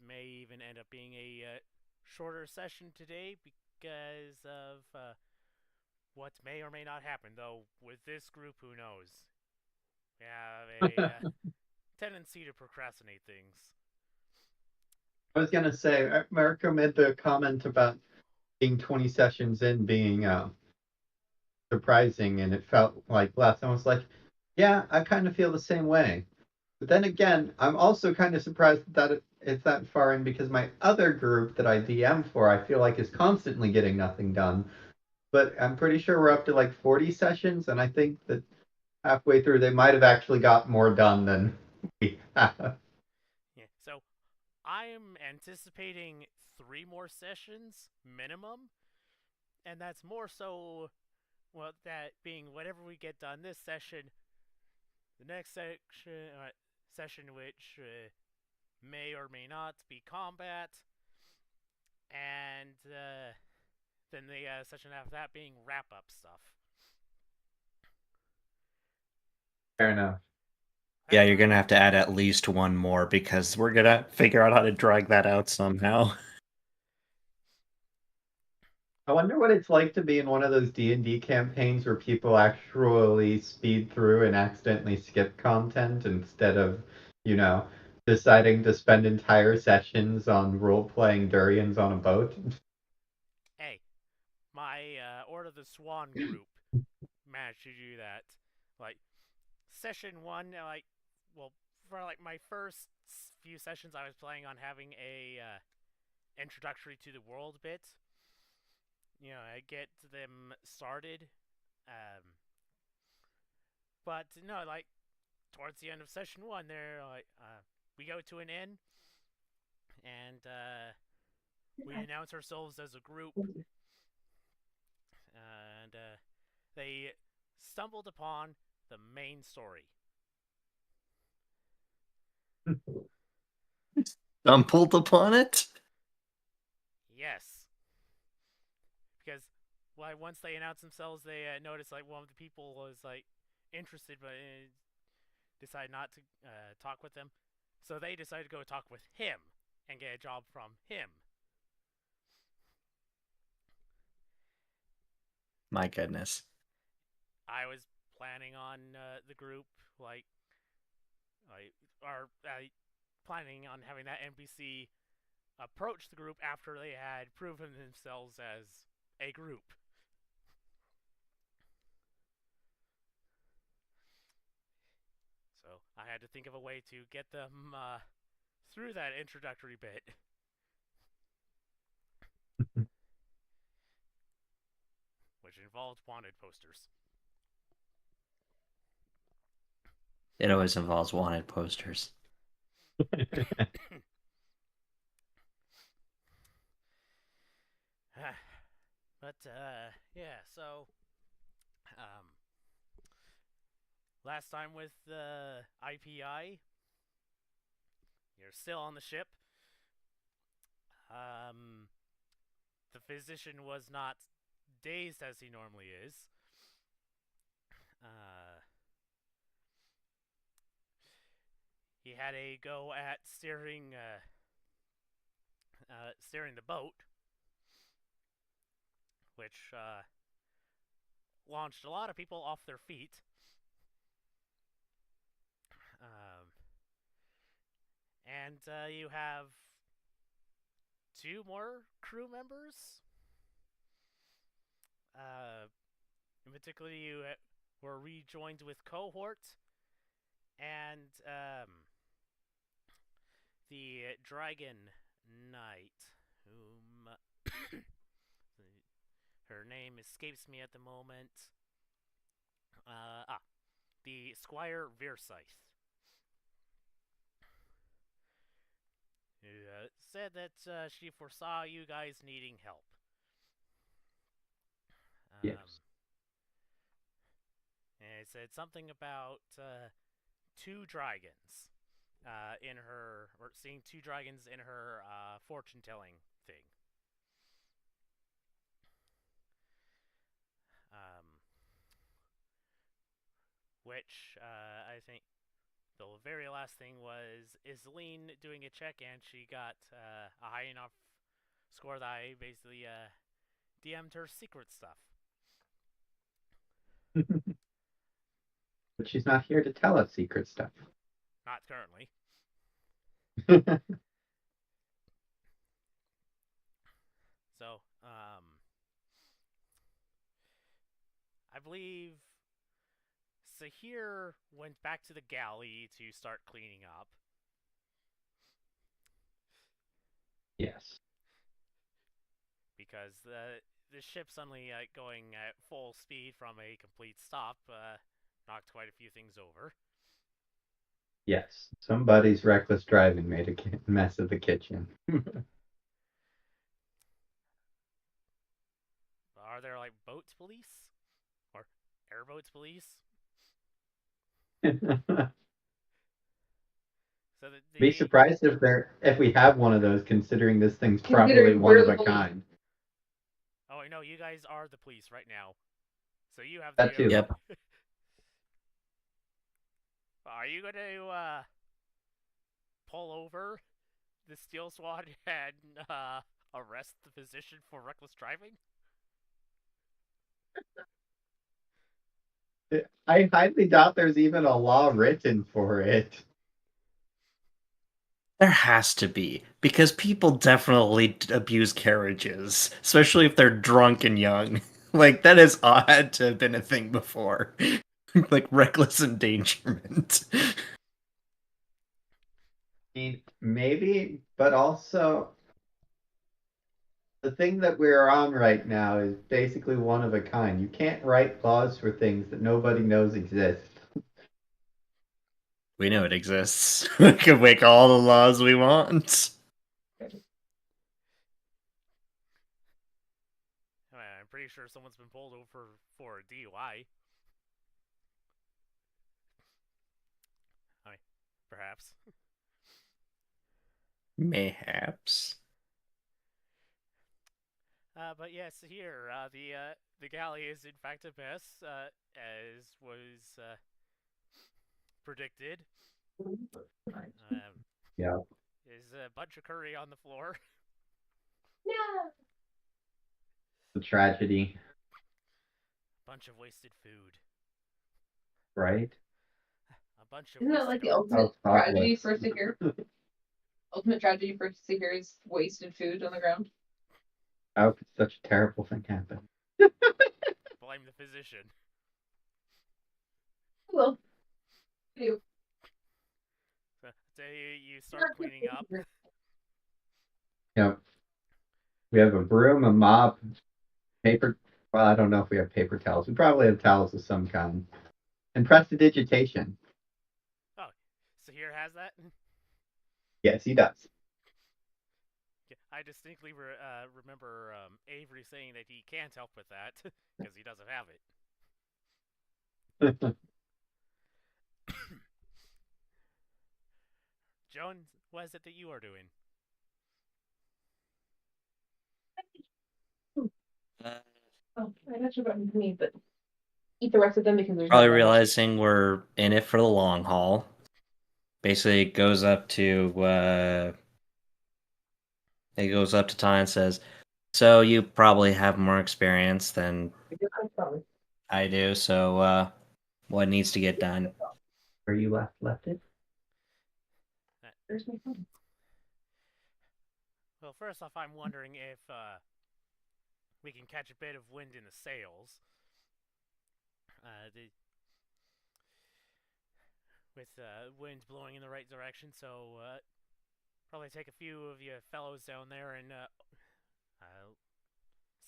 may even end up being a shorter session today because of what may or may not happen. Though with this group, who knows? We have a tendency to procrastinate things. I was gonna say, Marco made the comment about being 20 sessions in being surprising, and it felt like last time I was like, yeah, I kind of feel the same way. But then again, I'm also kind of surprised that it's that far in because my other group that I DM for, I feel like is constantly getting nothing done. But I'm pretty sure we're up to like 40 sessions, and I think that halfway through they might have actually got more done than we have. Yeah. So I am anticipating 3 more sessions minimum, and that's more so. Well, that being whatever we get done this session, the next session which may or may not be combat, and then the session after that being wrap up stuff. Fair enough. Yeah, That's you're gonna have to add at least one more because we're gonna figure out how to drag that out somehow. I wonder what it's like to be in one of those D&D campaigns where people actually speed through and accidentally skip content instead of, you know, deciding to spend entire sessions on role-playing durians on a boat. hey, my Order of the Swan group managed to do that. Like session one, well, for like my first few sessions, I was planning on having a introductory to the world bit. I get them started. Um, but no, like towards the end of session one, they're like, we go to an inn and we announce ourselves as a group, and they stumbled upon the main story. Stumbled upon it? Yes, because once they announced themselves, they noticed like one of the people was like interested, but decided not to talk with them. So they decided to go talk with him and get a job from him. My goodness. I was planning on the group like or planning on having that NPC approach the group after they had proven themselves as a group. So I had to think of a way to get them through that introductory bit. Which involved wanted posters. It always involves wanted posters. But yeah, so um, last time with I.P.I, you're still on the ship. Um, the physician was not dazed as he normally is. Uh, he had a go at steering the boat, which launched a lot of people off their feet. Um, and you have 2 more crew members. In particular, you were rejoined with cohort and the Dragon Knight, whom her name escapes me at the moment. The Squire Veersyth, who said that she foresaw you guys needing help. Um, Yes. and it said something about 2 dragons in her, or seeing 2 dragons in her fortune telling thing. Um, which I think The very last thing was Isleen doing a check, and she got a high enough score that I basically DM'd her secret stuff. But she's not here to tell us secret stuff. Not currently. So, I believe Sahir went back to the galley to start cleaning up. Yes. Because the ship suddenly going at full speed from a complete stop knocked quite a few things over. Yes. Somebody's reckless driving made a mess of the kitchen. Are there like boats police or airboats police? So Be surprised if we have one of those, considering this thing's probably one of a kind. Oh, I know you guys are the police right now, so you have That too. Yep. Are you going to pull over the Steel Swan and arrest the physician for reckless driving? I highly doubt there's even a law written for it. There has to be, because people definitely abuse carriages, especially if they're drunk and young. Like, that is odd to have been a thing before. Like, reckless endangerment. I mean, maybe, but also the thing that we're on right now is basically one of a kind. You can't write laws for things that nobody knows exist. We know it exists. We can make all the laws we want. I'm pretty sure someone's been pulled over for a DUI. I mean, perhaps. Mayhaps. But yes, here the galley is in fact a mess, as was predicted. Yeah. There's a bunch of curry on the floor. The tragedy, Bunch of wasted food. right? A bunch of Isn't that wasted like the oats. ultimate Oh, tragedy thoughtless. for Sahir? Ultimate tragedy for Sahir is wasted food on the ground. How could such a terrible thing happen? Blame the physician. Well, you. So you start cleaning up. Yep. We have a broom, a mop, paper. Well, I don't know if we have paper towels. We probably have towels of some kind. And prestidigitation. Oh, Sahir has that? Yes, he does. I distinctly remember Avery saying that he can't help with that because he doesn't have it. Joan, what is it that you are doing? Oh, I got your button to me, but eat the rest of them because there's Probably no realizing we're in it for the long haul. Basically, it goes up to Ty and says, "So you probably have more experience than I do. So what needs to get done?" Where you left it? There's my phone. Well, first off, I'm wondering if we can catch a bit of wind in the sails. With wind blowing in the right direction, so probably take a few of you fellows down there and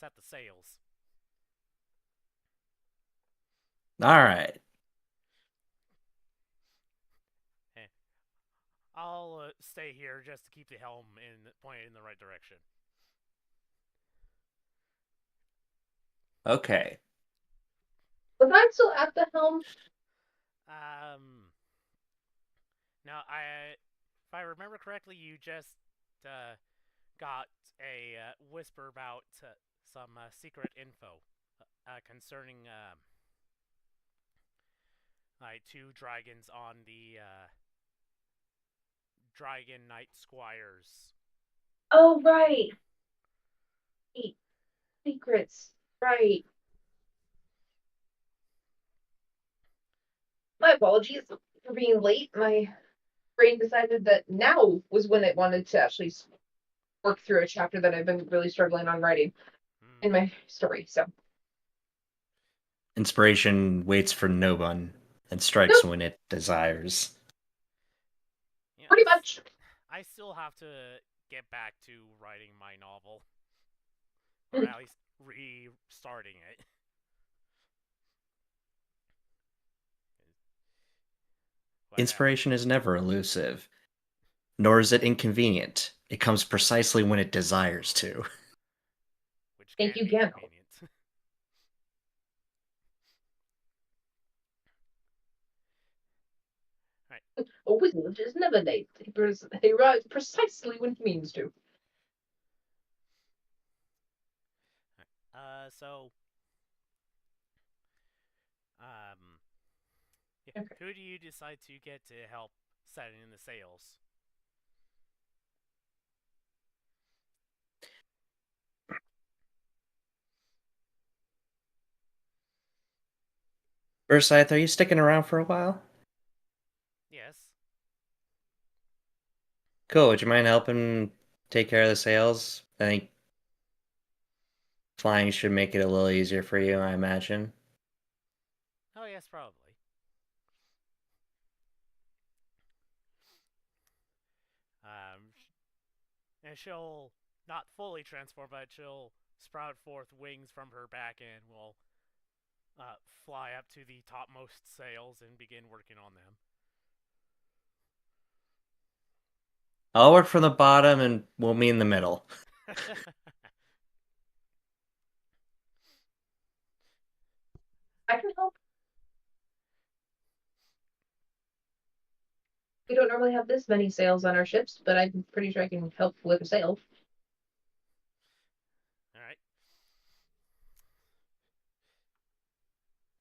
set the sails. All right. I'll stay here just to keep the helm pointed in the right direction. Okay. Was I still at the helm? Now if I remember correctly, you just got a whisper about some secret info concerning like two dragons on the Dragon Knight Squires. Oh, right. Eight secrets. Right. My apologies for being late. My brain decided that now was when it wanted to actually work through a chapter that I've been really struggling on writing in Hmm. my story. So, Inspiration waits for no one and strikes nope, when it desires. Yeah, pretty much. I still have to get back to writing my novel, or at least restarting it. But Inspiration is never elusive, nor is it inconvenient. It comes precisely when it desires to. which Thank can you, be Gandalf. convenient. Right. A wizard is never late. He arrives precisely when he means to. So, um, yeah, Okay. who do you decide to get to help setting in the sails? Versailles, are you sticking around for a while? Yes. Cool. Would you mind helping take care of the sales? I think flying should make it a little easier for you, I imagine. Oh, yes, probably. And she'll not fully transform, but she'll sprout forth wings from her back and will fly up to the topmost sails and begin working on them. I'll work from the bottom and we'll meet in the middle. I can help. We don't normally have this many sails on our ships, but I'm pretty sure I can help with a sail. All right.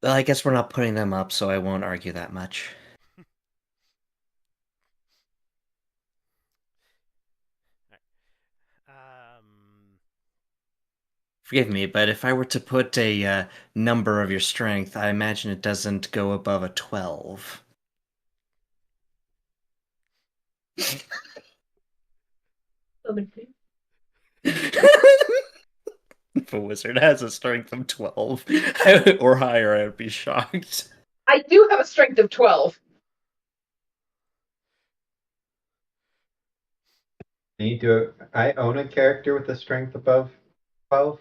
Well, I guess we're not putting them up, so I won't argue that much. Um. Forgive me, but if I were to put a number of your strength, I imagine it doesn't go above a 12. If a wizard has a strength of 12 or higher, I would be shocked. I do have a strength of 12. I own a character with a strength above 12?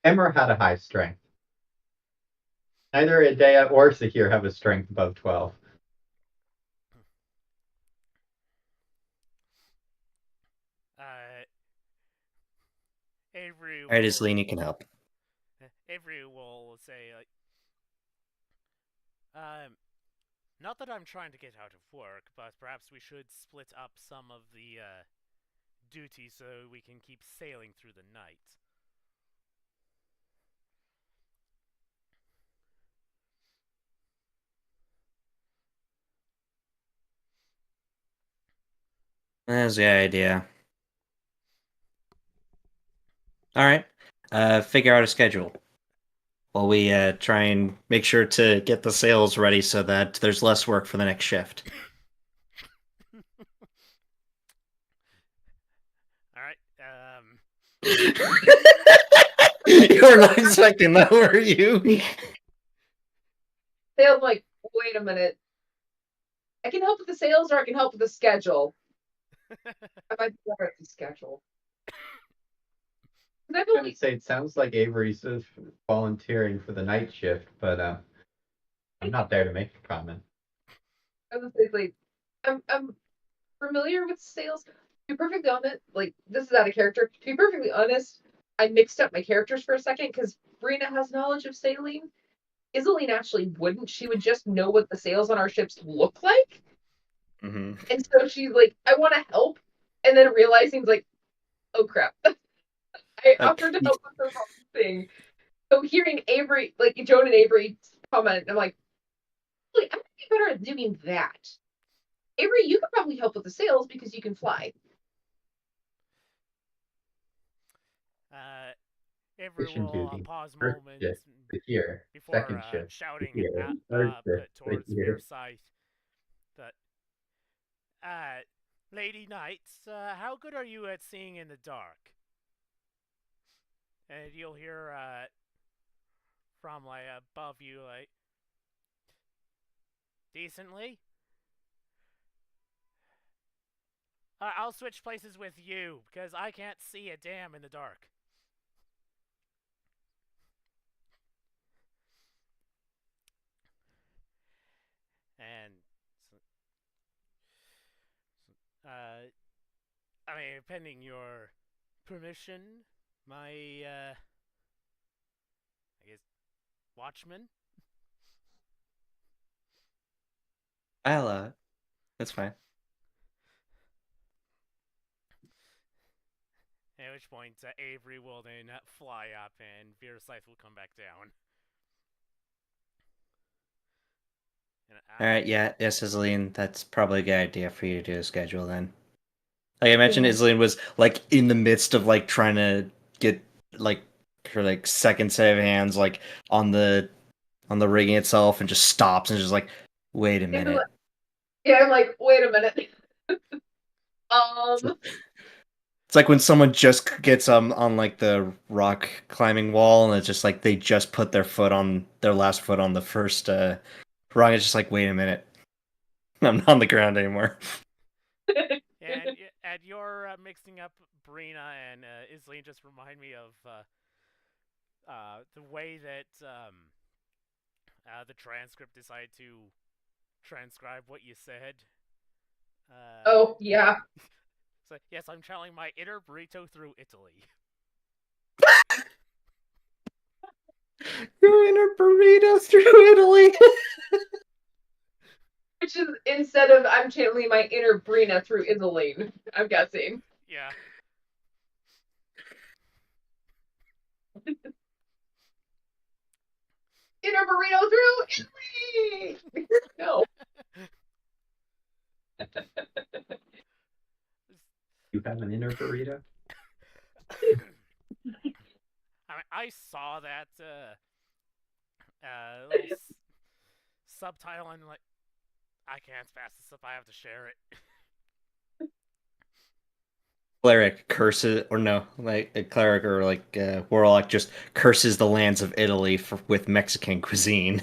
Emmer had a high strength. Neither Idea or Sahir have a strength above 12. Uh. Avery Alright, will. Isleen, you can help. Avery will say like, not that I'm trying to get out of work, but perhaps we should split up some of the duties so we can keep sailing through the night. That's the idea. Alright, figure out a schedule. While we try and make sure to get the sails ready so that there's less work for the next shift. All right. You were not expecting that, were you? Sail's like, wait a minute. I can help with the sales or I can help with the schedule. I might be better at the schedule. I was gonna say it sounds like Avery's volunteering for the night shift, but I'm not there to make a comment. I was like, I'm familiar with sales. To be perfectly honest, like this is out of character. To be perfectly honest, I mixed up my characters for a second because Brina has knowledge of sailing. Iseline actually wouldn't. She would just know what the sails on our ships look like. Mm-hmm. And so she's like, I want to help. And then realizing, like, oh crap. I offered to help with the wrong thing. So hearing Avery, like Joan and Avery comment, I'm like, wait, I might be better at doing that. Avery, you could probably help with the sails because you can fly. Avery Mission will duty. pause First moments shift to here. before Second shift to shouting here. Third shift to towards here. Fearside that, Lady Knights, how good are you at seeing in the dark? And you'll hear from like above you, like, decently. I'll switch places with you because I can't see a damn in the dark. And I mean, pending your permission, my I guess watchman. That's fine. At which point, Avery will then fly up and Veersyth will come back down. And, All right, yeah, yes, Isleen, that's probably a good idea for you to do a schedule then. Like I mentioned, Isleen was like in the midst of like trying to get like her like second set of hands like on the rigging itself, and just stops and just like, wait a minute. Yeah, I'm like, wait a minute. It's like when someone just gets on like the rock climbing wall, and it's just like they just put their last foot on the first rock. It's just like, wait a minute, I'm not on the ground anymore. and you're mixing up Brina and Isleen just remind me of the way that the transcript decided to transcribe what you said. Oh, yeah. So, yes, I'm channeling my inner burrito through Italy. Your inner burrito through Italy. Which is instead of I'm channeling my inner Brina through Isoline, I'm guessing. Yeah. Inner burrito through Italy! No. You have an inner burrito? I mean, I saw that little subtitle and like, I can't pass this up. I have to share it. Cleric curses, or no, like a cleric or like warlock just curses the lands of Italy with Mexican cuisine.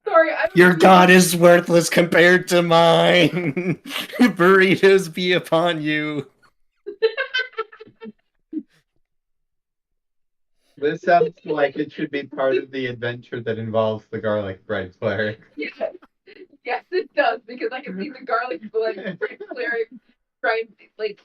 Sorry, Your god is worthless compared to mine. Burritos be upon you. This sounds like it should be part of the adventure that involves the garlic bread cleric. Yes. Yes, it does, because I can see the garlic bread cleric trying, like,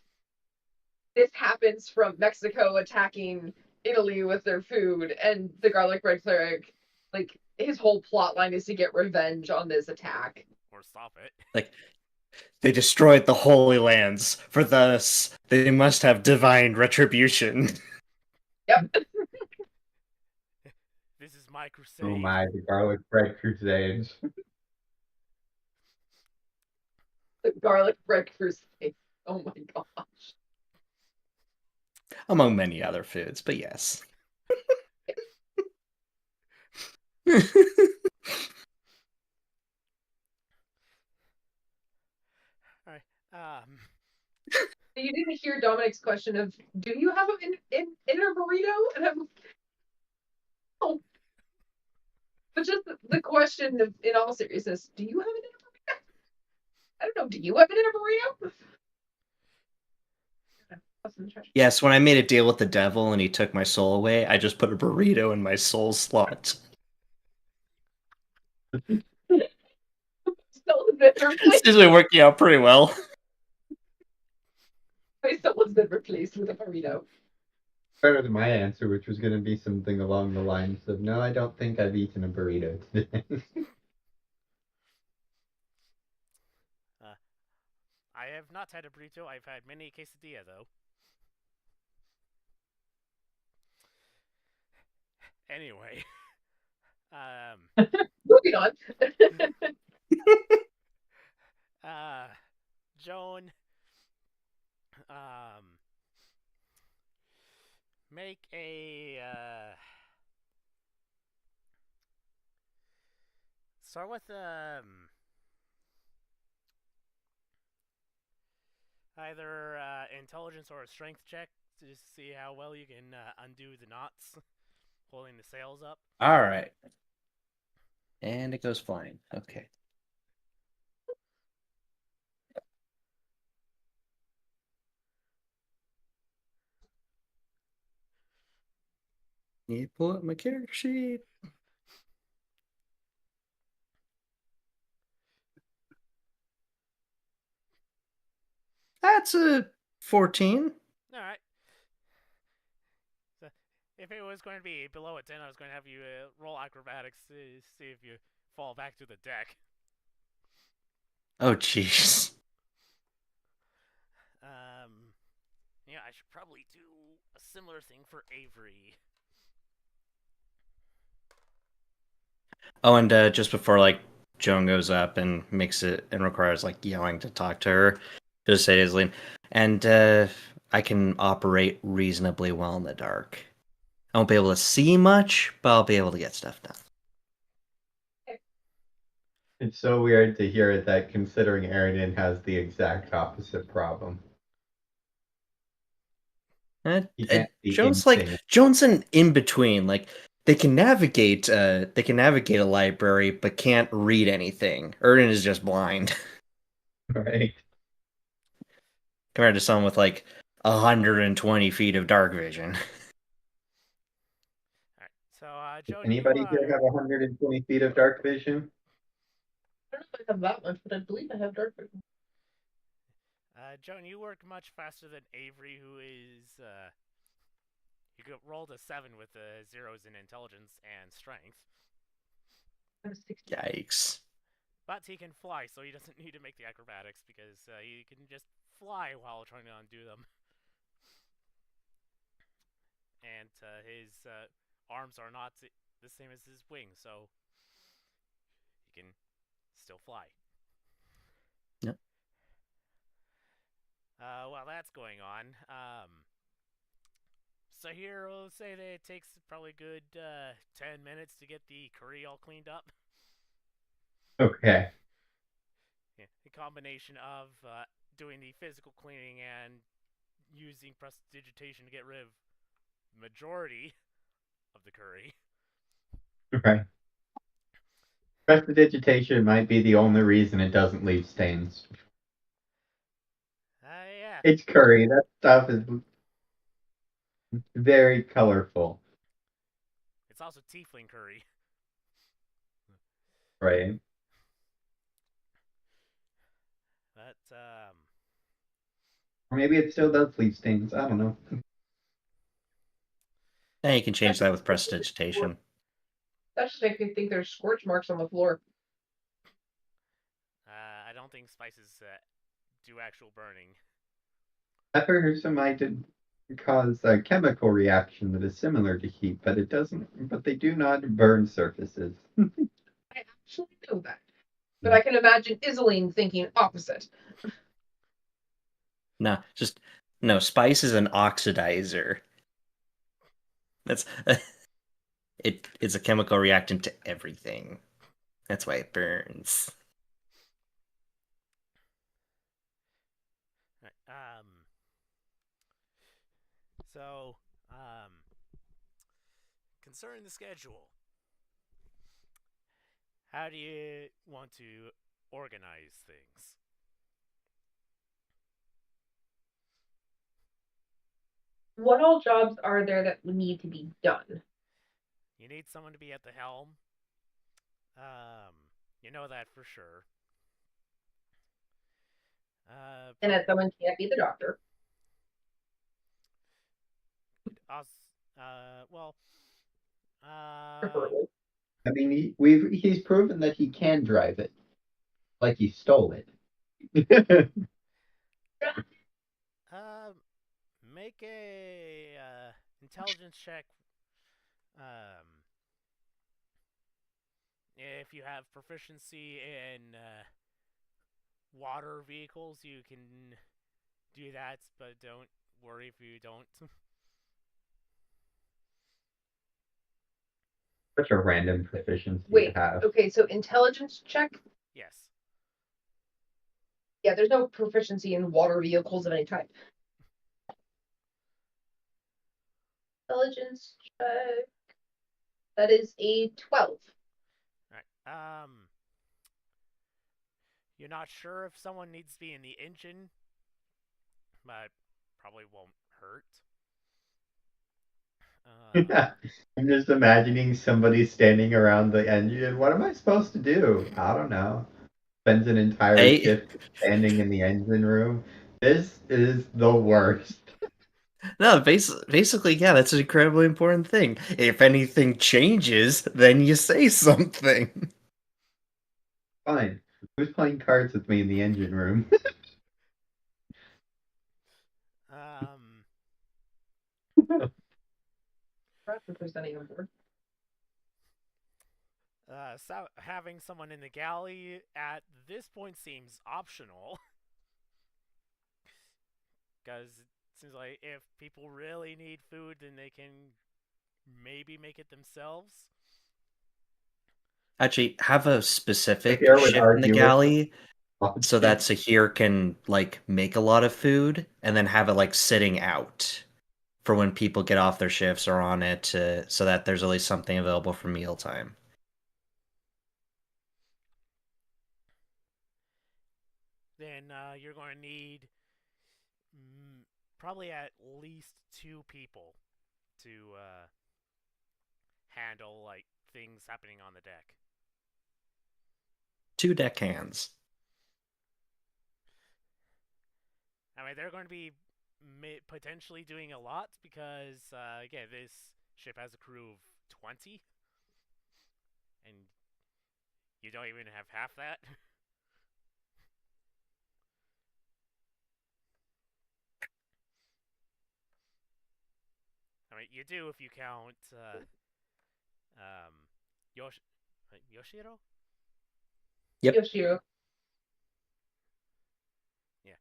this happens from Mexico attacking Italy with their food, and the garlic bread cleric, like, his whole plot line is to get revenge on this attack. Or stop it. Like, they destroyed the Holy Lands, for thus they must have divine retribution. Yep. This is my crusade. Oh my, the garlic bread crusade. The garlic bread crusade. Oh my gosh. Among many other foods, but yes. Alright, You didn't hear Dominic's question of, do you have an inner burrito? And I'm, oh. But just the question of, in all seriousness, do you have an inner burrito? I don't know, do you have an inner burrito? Yes, when I made a deal with the devil and he took my soul away, I just put a burrito in my soul slot. It's usually working out pretty well. My soul has been replaced with a burrito. Better than my answer, which was going to be something along the lines of, no, I don't think I've eaten a burrito today. I have not had a burrito. I've had many quesadilla though. Anyway, um, Moving on. Joan, um, make a start with either intelligence or a strength check to see how well you can undo the knots holding the sails up. All right. And it goes flying. Okay. You pull up my character sheet. That's a 14. All right. So if it was going to be below a 10, I was going to have you roll acrobatics to see if you fall back to the deck. Oh, jeez. Yeah, I should probably do a similar thing for Avery. Oh, and just before like Joan goes up and makes it and requires like yelling to talk to her, just say to Isleen, and I can operate reasonably well in the dark. I won't be able to see much, but I'll be able to get stuff done. It's so weird to hear that considering Arian has the exact opposite problem. He can't see Joan's like anything. Joan's an in between. Like they can navigate a library, but can't read anything. Erden is just blind. Right. Compared to someone with like 120 feet of dark vision. Alright, so, Joan, Anybody here have 120 feet of dark vision? I don't know if I have that much, but I believe I have dark vision. Joan, you work much faster than Avery, who is, you rolled a 7 with the zeros in intelligence and strength. I have 60. Yikes. But he can fly, so he doesn't need to make the acrobatics because he can just fly while trying to undo them. And his arms are not the same as his wings, so he can still fly. Yep. While that's going on, so here we'll say that it takes probably a good 10 minutes to get the curry all cleaned up. Okay. Yeah, the combination of doing the physical cleaning and using prestidigitation to get rid of the majority of the curry. Okay. Prestidigitation might be the only reason it doesn't leave stains. Yeah. It's curry. That stuff is very colorful. It's also tiefling curry. Right. But, Or maybe it still does leave stains. I don't know. Yeah, you can change that with prestidigitation. That just makes me think there's scorch marks on the floor. I don't think spices do actual burning. Peppers might cause a chemical reaction that is similar to heat, but it doesn't. But they do not burn surfaces. I actually know that. But I can imagine Iseline thinking opposite. No, spice is an oxidizer. That's it's a chemical reactant to everything. That's why it burns. Right, so, concerning the schedule, how do you want to organize things? What all jobs are there that need to be done? You need someone to be at the helm. You know that for sure. And that someone can't be the doctor. Well, Preferably. I mean, he's proven that he can drive it, like he stole it. make a intelligence check. If you have proficiency in water vehicles, you can do that, but don't worry if you don't. Such a random proficiency Wait, to have. okay, so intelligence check? Yes. Yeah, there's no proficiency in water vehicles of any type. Intelligence check. That is a 12. Alright. You're not sure if someone needs to be in the engine, but probably won't hurt. I'm just imagining somebody standing around the engine. What am I supposed to do? I don't know. Spends an entire I shift standing in the engine room. This is the worst. No, basically, yeah, that's an incredibly important thing. If anything changes, then you say something. Fine. Who's playing cards with me in the engine room? Um, Representing on board. so having someone in the galley at this point seems optional. Because it seems like if people really need food, then they can maybe make it themselves. Actually, have a specific Here would shift in the argue with galley so logic. that Sahir can like make a lot of food and then have it like sitting out for when people get off their shifts or on it so that there's at least something available for mealtime. Then you're going to need probably at least two people to handle like things happening on the deck. 2 deckhands. I mean, they're going to be potentially doing a lot because, again, this ship has a crew of 20, and you don't even have half that. I mean, you do if you count um, Yoshiro? Yep. Yoshiro. Yeah.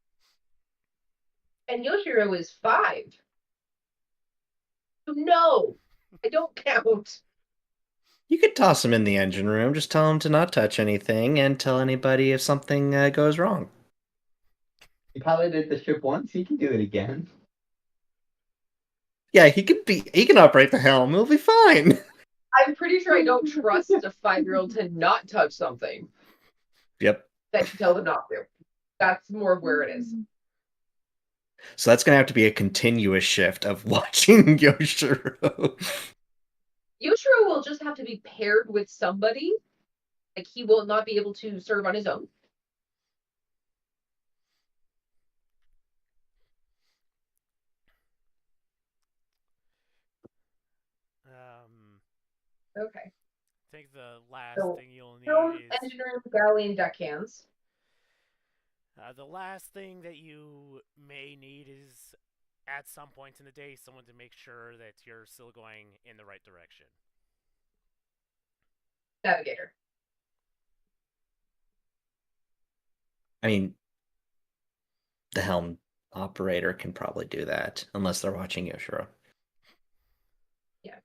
And Yoshiro is 5. No, I don't count. You could toss him in the engine room, just tell him to not touch anything and tell anybody if something goes wrong. He piloted the ship once, he can do it again. Yeah, he can operate the helm. It'll be fine. I'm pretty sure I don't trust a 5-year-old to not touch something Yep. that you tell them not to. That's more of where it is. So that's gonna have to be a continuous shift of watching Yoshiro. Yoshiro will just have to be paired with somebody. Like, he will not be able to serve on his own. Okay. I think the last So, thing you'll helm, need is engine room, galley, and deckhands. the last thing that you may need is at some point in the day someone to make sure that you're still going in the right direction. Navigator. I mean, the helm operator can probably do that, unless they're watching Yoshiro. Yeah.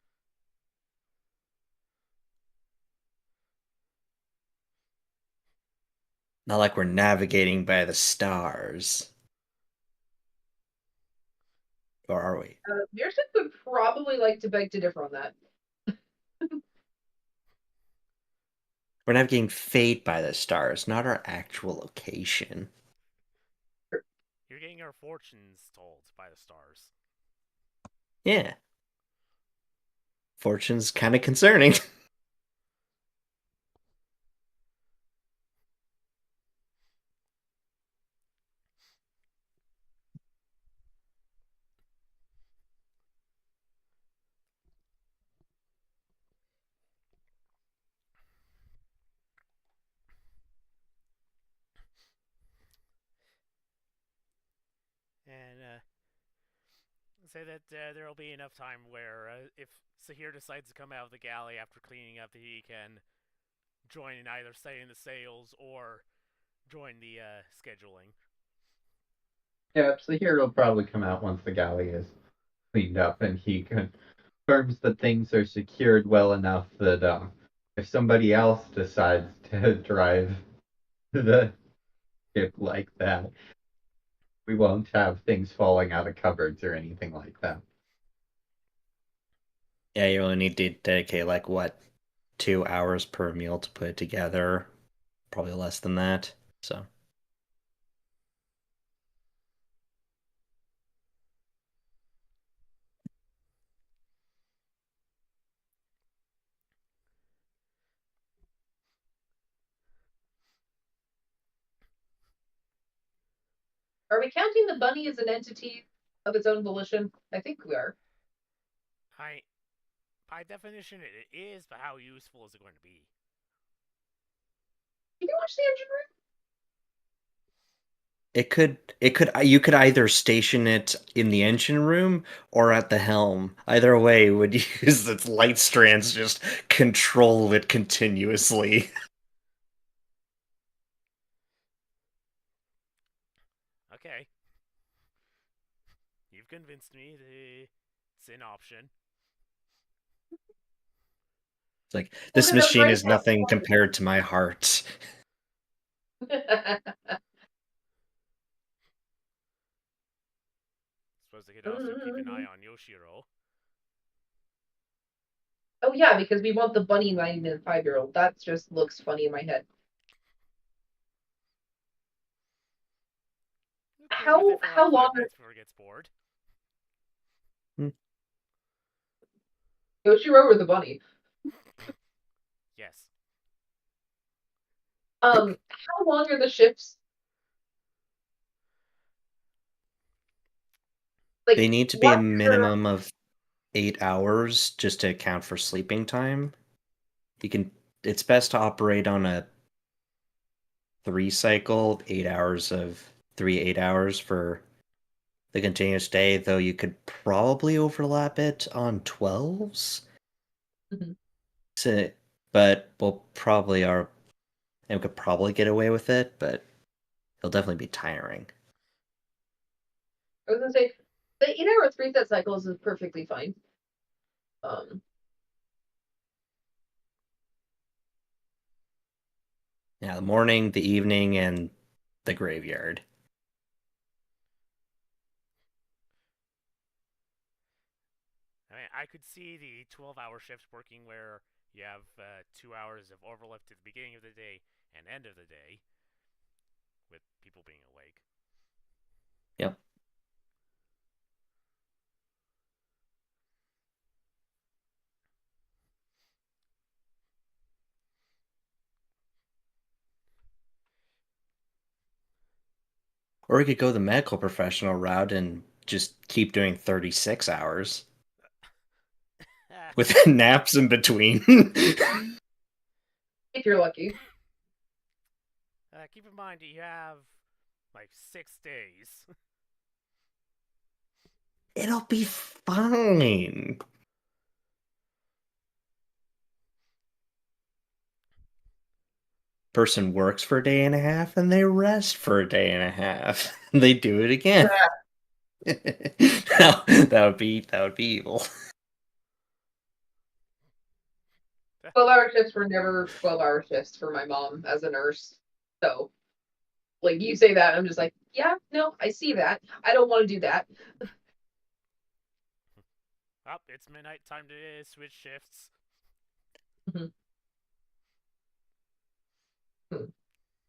Not like we're navigating by the stars. Or are we? Your ship would probably like to beg to differ on that. We're navigating fate by the stars, not our actual location. You're getting your fortunes told by the stars. Yeah. Fortune's kind of concerning. And say that there'll be enough time where if Sahir decides to come out of the galley after cleaning up, that he can join in either setting the sails or join the scheduling. Yeah, so here it'll probably come out once the galley is cleaned up and he confirms that things are secured well enough that if somebody else decides to drive the ship like that, we won't have things falling out of cupboards or anything like that. Yeah, you only need to dedicate like what 2 hours per meal to put it together. Probably less than that. So Are we counting the bunny as an entity of its own volition? I think we are. I, by definition, it is, but how useful is it going to be? You can watch the engine room. it could you could either station it in the engine room or at the helm. Either way would use its light strands just control it continuously. Okay. You've convinced me that it's an option. It's like Well, this then I'm machine right is nothing compared to my heart. Suppose they could also keep an eye on Yoshiro. Oh yeah, because we want the bunny 5-year-old. That just looks funny in my head. Play with it for How like long 5 minutes before it gets bored. Yoshiro or the bunny? Yes. How long are the shifts? Like, They need to be a minimum of 8 hours just to account for sleeping time. It's best to operate on a 3 cycle, 8 hours of 8 hours for the continuous day, though you could probably overlap it on 12s. Mhm. So, but we'll probably are and we could probably get away with it, but it'll definitely be tiring. I was gonna say the 8-hour 3-set cycles is perfectly fine. Yeah, the morning, the evening, and the graveyard. I mean, I could see the 12-hour shifts working where you have 2 hours of overlap to the beginning of the day and end of the day, with people being awake. Yep. Or we could go the medical professional route and just keep doing 36 hours with naps in between. If you're lucky. Keep in mind, you have like 6 days. It'll be fine. Person works for a day and a half and they rest for a day and a half. They do it again. No, that would be evil. 12-hour shifts were never 12-hour shifts for my mom as a nurse. So, like, you say that, I'm just like, yeah, no, I see that. I don't want to do that. Oh, it's midnight, time to switch shifts.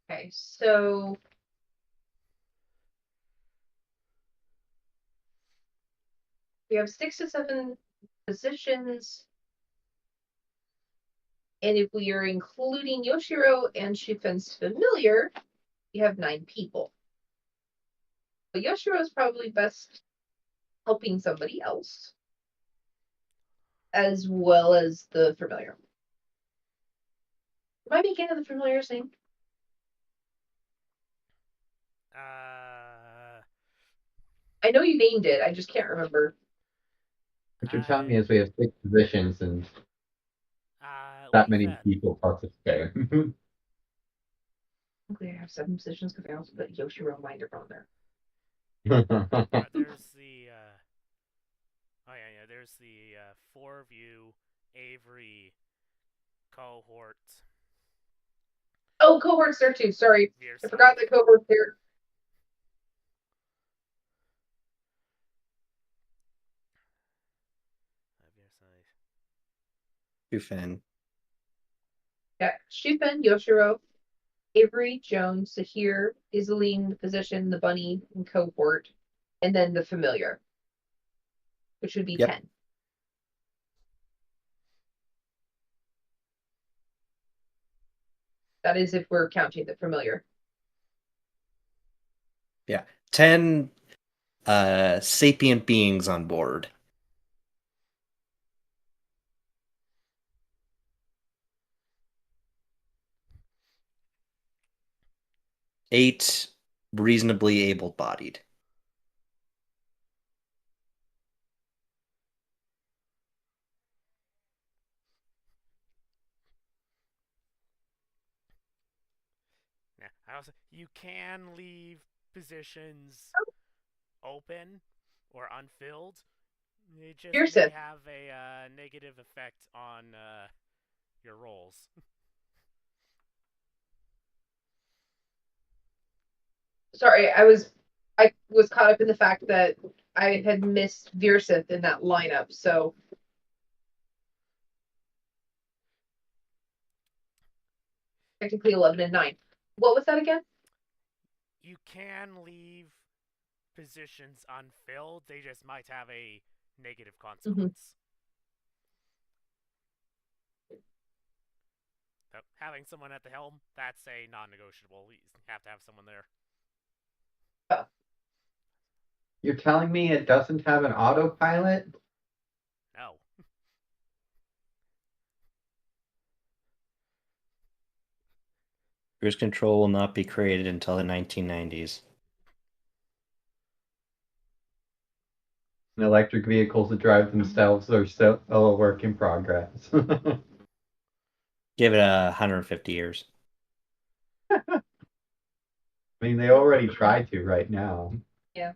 Okay, so we have 6 to 7 positions. And if we are including Yoshiro and Shifen's familiar, we have 9 people. But Yoshiro is probably best helping somebody else, as well as the familiar. Am I making the familiar's name? I know you named it, I just can't remember. What you're telling me is we have 6 positions and that leave many that. people participate. I have 7 positions because I also put Yoshiro Minder on there. There's the. Oh yeah. There's the 4 of you, Avery, cohort. Oh, cohort's there too. Sorry, I forgot the cohort there. Shufen. Yeah, Shufen, Yoshiro, Avery, Jones, Sahir, Iseline, the physician, the bunny, and cohort, and then the familiar, which would be Yep. 10. That is if we're counting the familiar. Yeah. 10 sapient beings on board. Eight reasonably able-bodied. Yeah, you can leave positions open or unfilled. It just may Pearson. have a negative effect on your rolls. Sorry, I was caught up in the fact that I had missed Virsith in that lineup, so technically 11 and 9. What was that again? You can leave positions unfilled. They just might have a negative consequence. So having someone at the helm, that's a non-negotiable. You have to have someone there. You're telling me it doesn't have an autopilot? No. Cruise control will not be created until the 1990s. And electric vehicles that drive themselves are still a work in progress. Give it 150 years. I mean, they already try to right now. Yeah.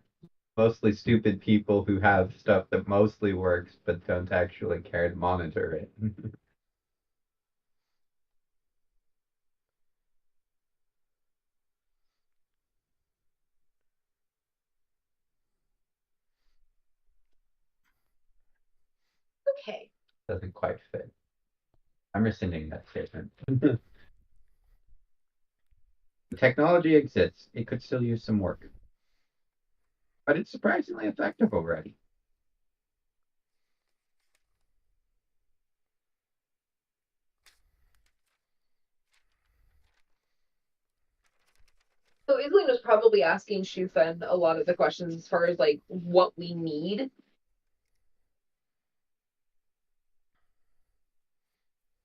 Mostly stupid people who have stuff that mostly works but don't actually care to monitor it. Okay. Doesn't quite fit. I'm rescinding that statement. The technology exists. It could still use some work. But it's surprisingly effective already. So Iseline was probably asking Shufen a lot of the questions as far as like what we need.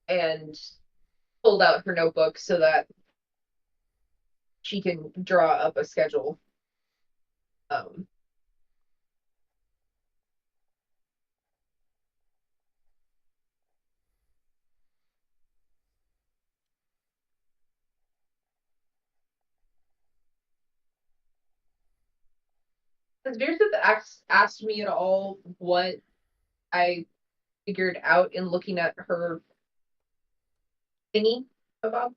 And pulled out her notebook so that she can draw up a schedule. Has Virsith asked me at all what I figured out in looking at her thingy about?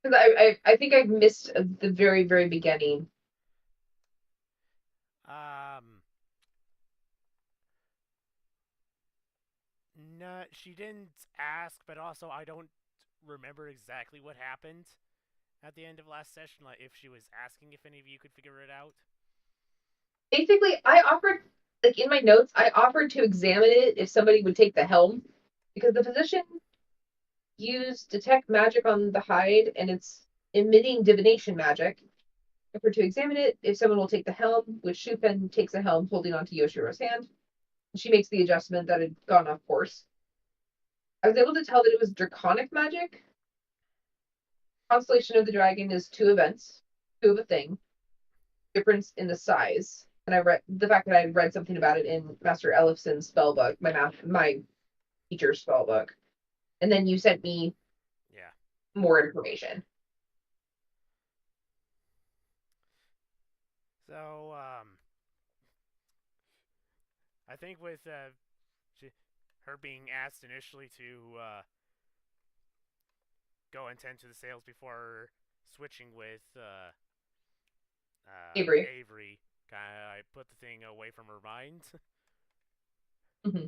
Because I think I've missed the very, very beginning. No, she didn't ask, but also I don't remember exactly what happened at the end of last session. Like if she was asking if any of you could figure it out. Basically, I offered, like in my notes, I offered to examine it if somebody would take the helm, because the physician used detect magic on the hide and it's emitting divination magic. I offered to examine it if someone will take the helm, which Shupen takes the helm holding onto Yoshiro's hand. She makes the adjustment that had gone off course. I was able to tell that it was draconic magic. Constellation of the Dragon is 2 events, 2 of a thing. Difference in the size. and I read the fact that I read something about it in Master Ellefson's spell book, my teacher's spell book, and then you sent me Yeah. more information. So, I think with her being asked initially to go and tend to the sales before switching with Avery. Avery, I put the thing away from her mind. Mm-hmm.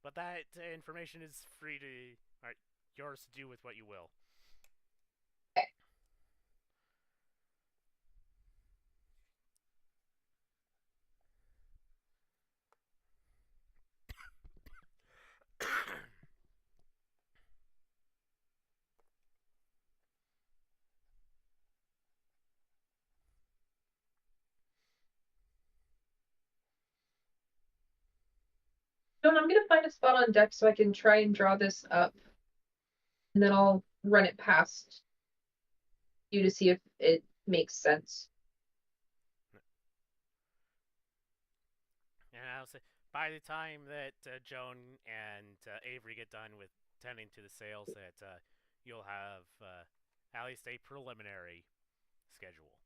But that information is free to, yours to do with what you will. Okay. Joan, I'm gonna find a spot on deck so I can try and draw this up, and then I'll run it past you to see if it makes sense. And I'll say, by the time that Joan and Avery get done with tending to the sales, that you'll have at least a preliminary schedule.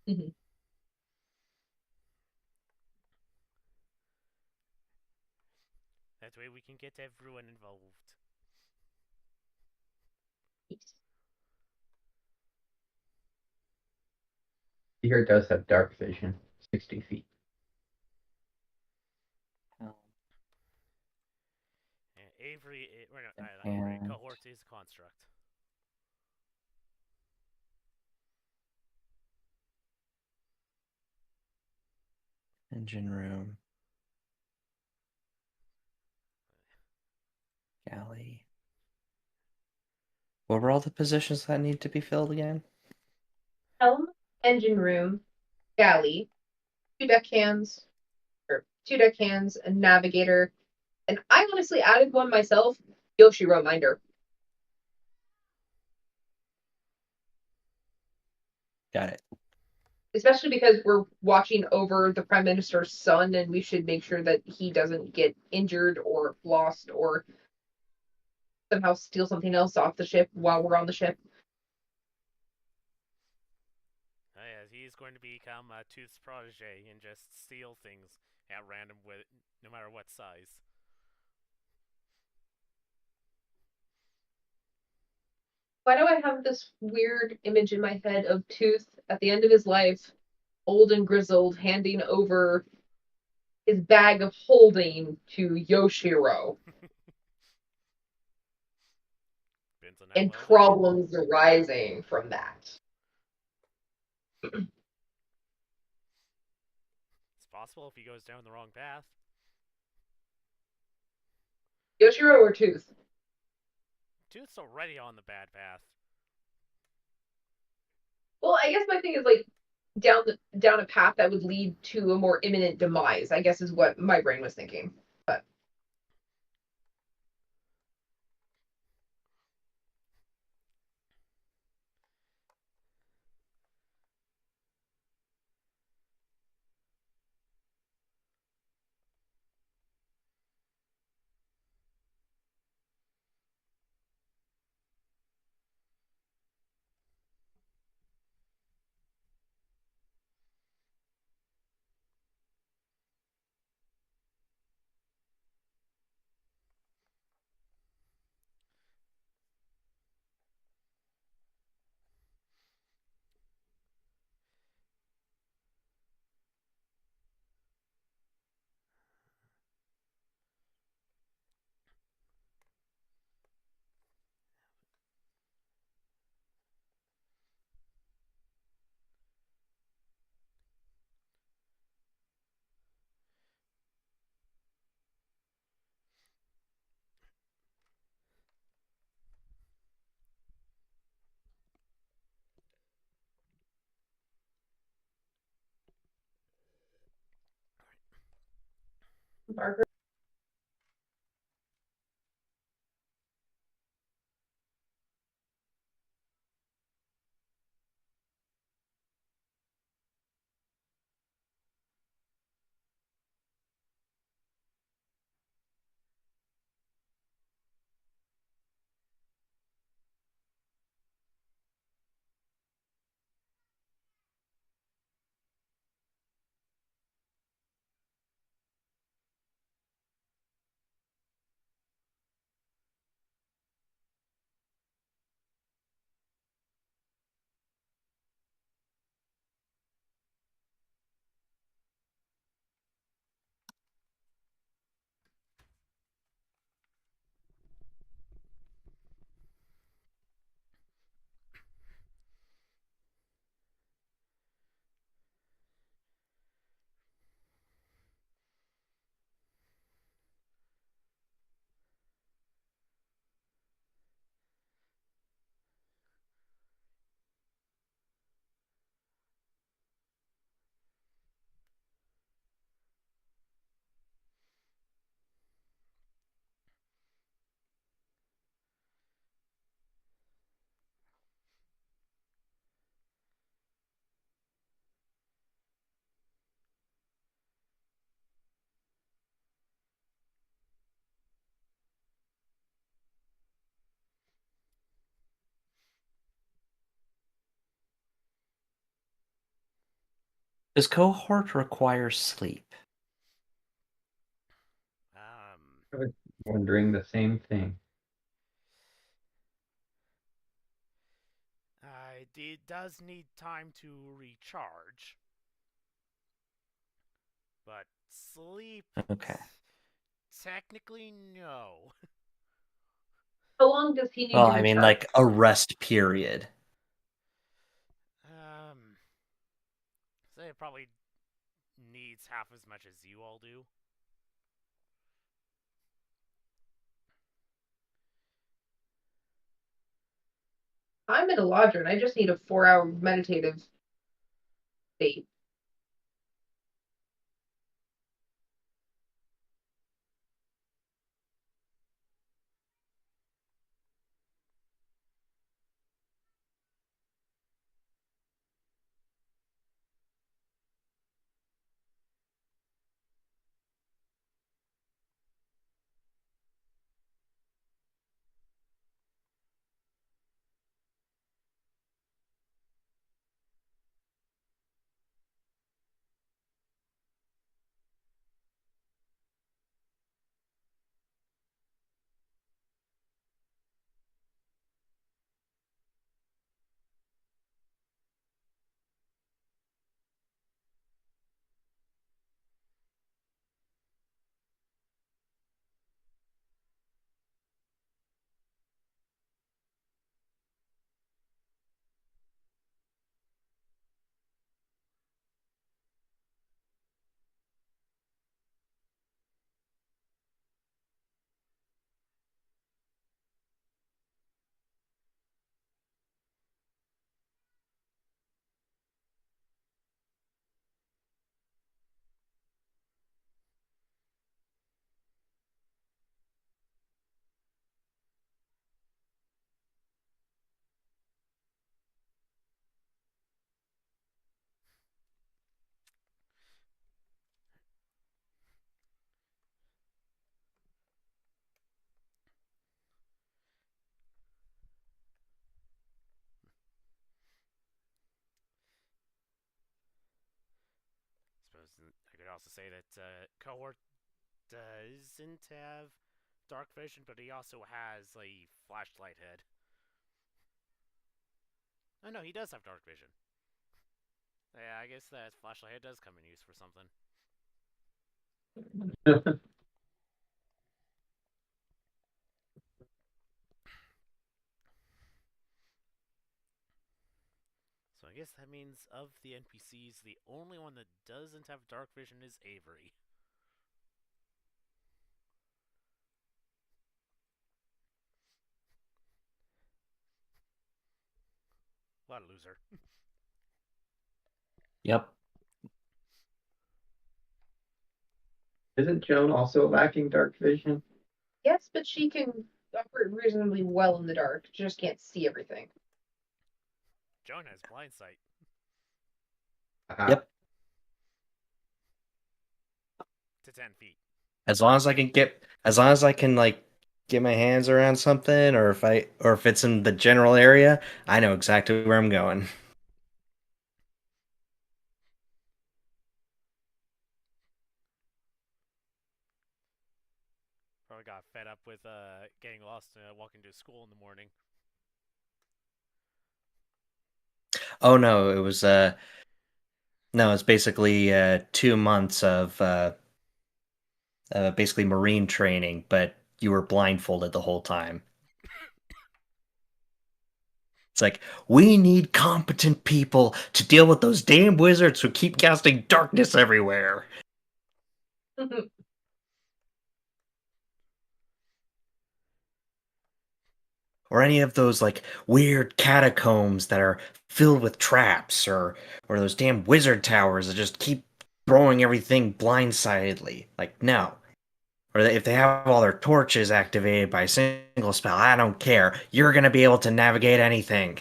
Mm-hmm. That way we can get everyone involved. Here does have dark vision, 60 feet. Avery, not Avery, cohort is a construct. Engine room. Galley. What were all the positions that need to be filled again? Helm, engine room, galley, two deckhands, a navigator, and I honestly added one myself, Yoshiro Minder. Got it. Especially because we're watching over the Prime Minister's son, and we should make sure that he doesn't get injured or lost or somehow steal something else off the ship while we're on the ship. Yeah, he's going to become Tooth's protege and just steal things at random, with no matter what size. Why do I have this weird image in my head of Tooth at the end of his life, old and grizzled, handing over his bag of holding to Yoshiro? And problems arising from that. It's possible if he goes down the wrong path. Yoshiro or Tooth? Tooth's already on the bad path. Well, I guess my thing is like down a path that would lead to a more imminent demise, I guess is what my brain was thinking. But Margaret. Does cohort require sleep? I was wondering the same thing. It does need time to recharge, but sleep, Okay. technically, no. How long does he need Well, to I mean, recharge? like a rest period. So it probably needs half as much as you all do. I'm in a lodger and I just need a 4-hour meditative state. Suppose I could also say that cohort doesn't have dark vision, but he also has a flashlight head. Oh no, he does have dark vision. Yeah, I guess that flashlight head does come in use for something. So I guess that means of the NPCs, the only one that doesn't have dark vision is Avery. What a loser. Yep. Isn't Joan also lacking dark vision? Yes, but she can operate reasonably well in the dark. She just can't see everything. Joan has blind sight Ah, Yep. to 10 feet. As long as I can get, as long as I can like get my hands around something, or if it's in the general area, I know exactly where I'm going. Probably got fed up with getting lost walking to school in the morning. Oh no, it was no, it's basically 2 months of basically marine training, but you were blindfolded the whole time. It's like, we need competent people to deal with those damn wizards who keep casting darkness everywhere. Or any of those like weird catacombs that are filled with traps, or those damn wizard towers that just keep throwing everything blindsidedly. Like, no. Or if they have all their torches activated by a single spell, I don't care. You're gonna be able to navigate anything.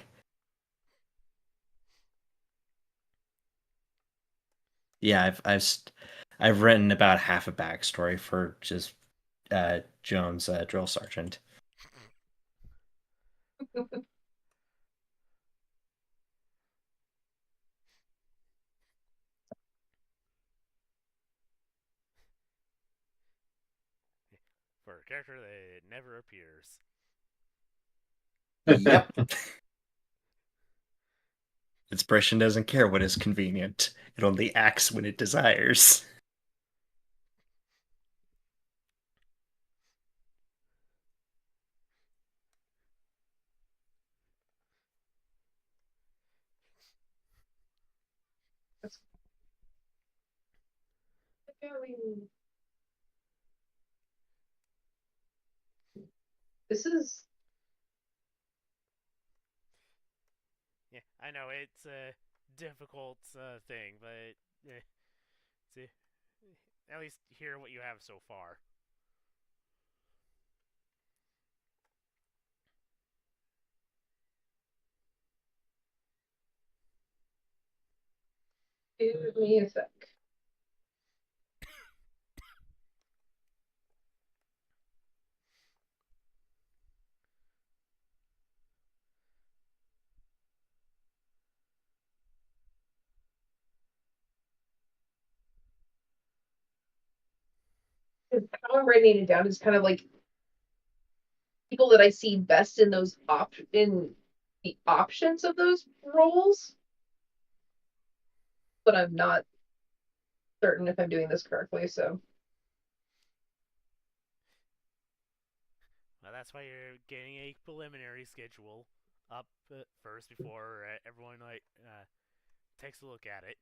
Yeah, I've written about half a backstory for just Jones, drill sergeant. for a character that never appears. Yep. Expression doesn't care what is convenient. It only acts when it desires. I mean, this is Yeah, I know it's a difficult thing, but to at least hear what you have so far. give me a sec. How I'm writing it down is kind of like people that I see best in those in the options of those roles, but I'm not certain if I'm doing this correctly. So Well, that's why you're getting a preliminary schedule up first before everyone takes a look at it.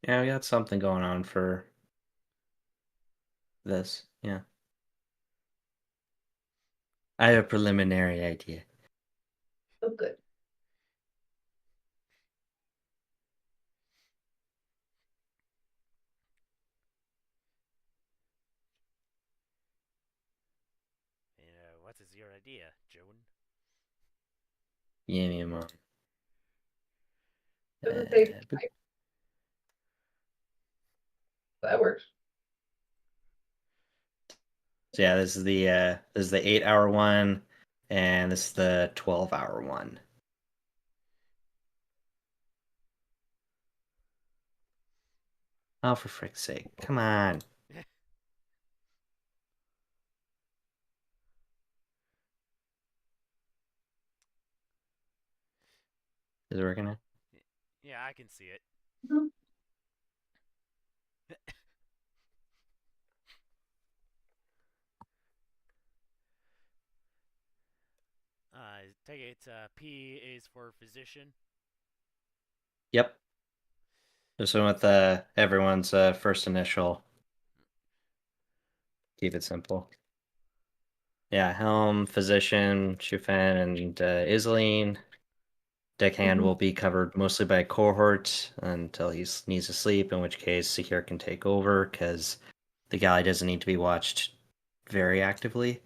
Yeah, we got something going on for this. Yeah. I have a preliminary idea. oh, good. What is your idea, Joan? Yeah, mom. Doesn't say that works. So yeah, this is the 8-hour one, and this is the 12-hour one. Oh, for frick's sake! Come on. Is it working now? Yeah, I can see it. Mhm. Take it. P is for physician. Yep. Just went with everyone's first initial. Keep it simple. Yeah, Helm, Physician, Shufen, and Iseline. Deckhand Mhm. will be covered mostly by cohort until he needs to sleep, in which case Secure can take over because the galley doesn't need to be watched very actively.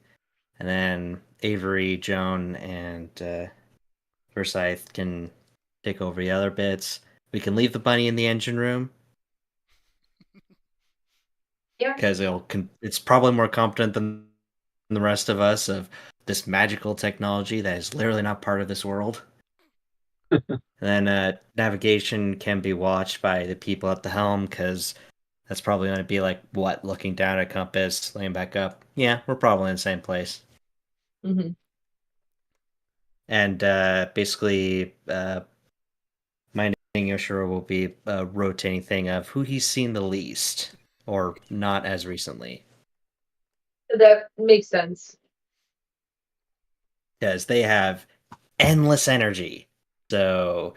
And then Avery, Joan, and Forsyth can take over the other bits. We can leave the bunny in the engine room Yeah. because it's probably more competent than the rest of us of this magical technology that is literally not part of this world. And then navigation can be watched by the people at the helm because that's probably going to be like what, looking down at compass, laying back up. Yeah, we're probably in the same place. Mhm. And basically, my Yoshiro will be a rotating thing of who he's seen the least or not as recently. That makes sense. Because they have endless energy. So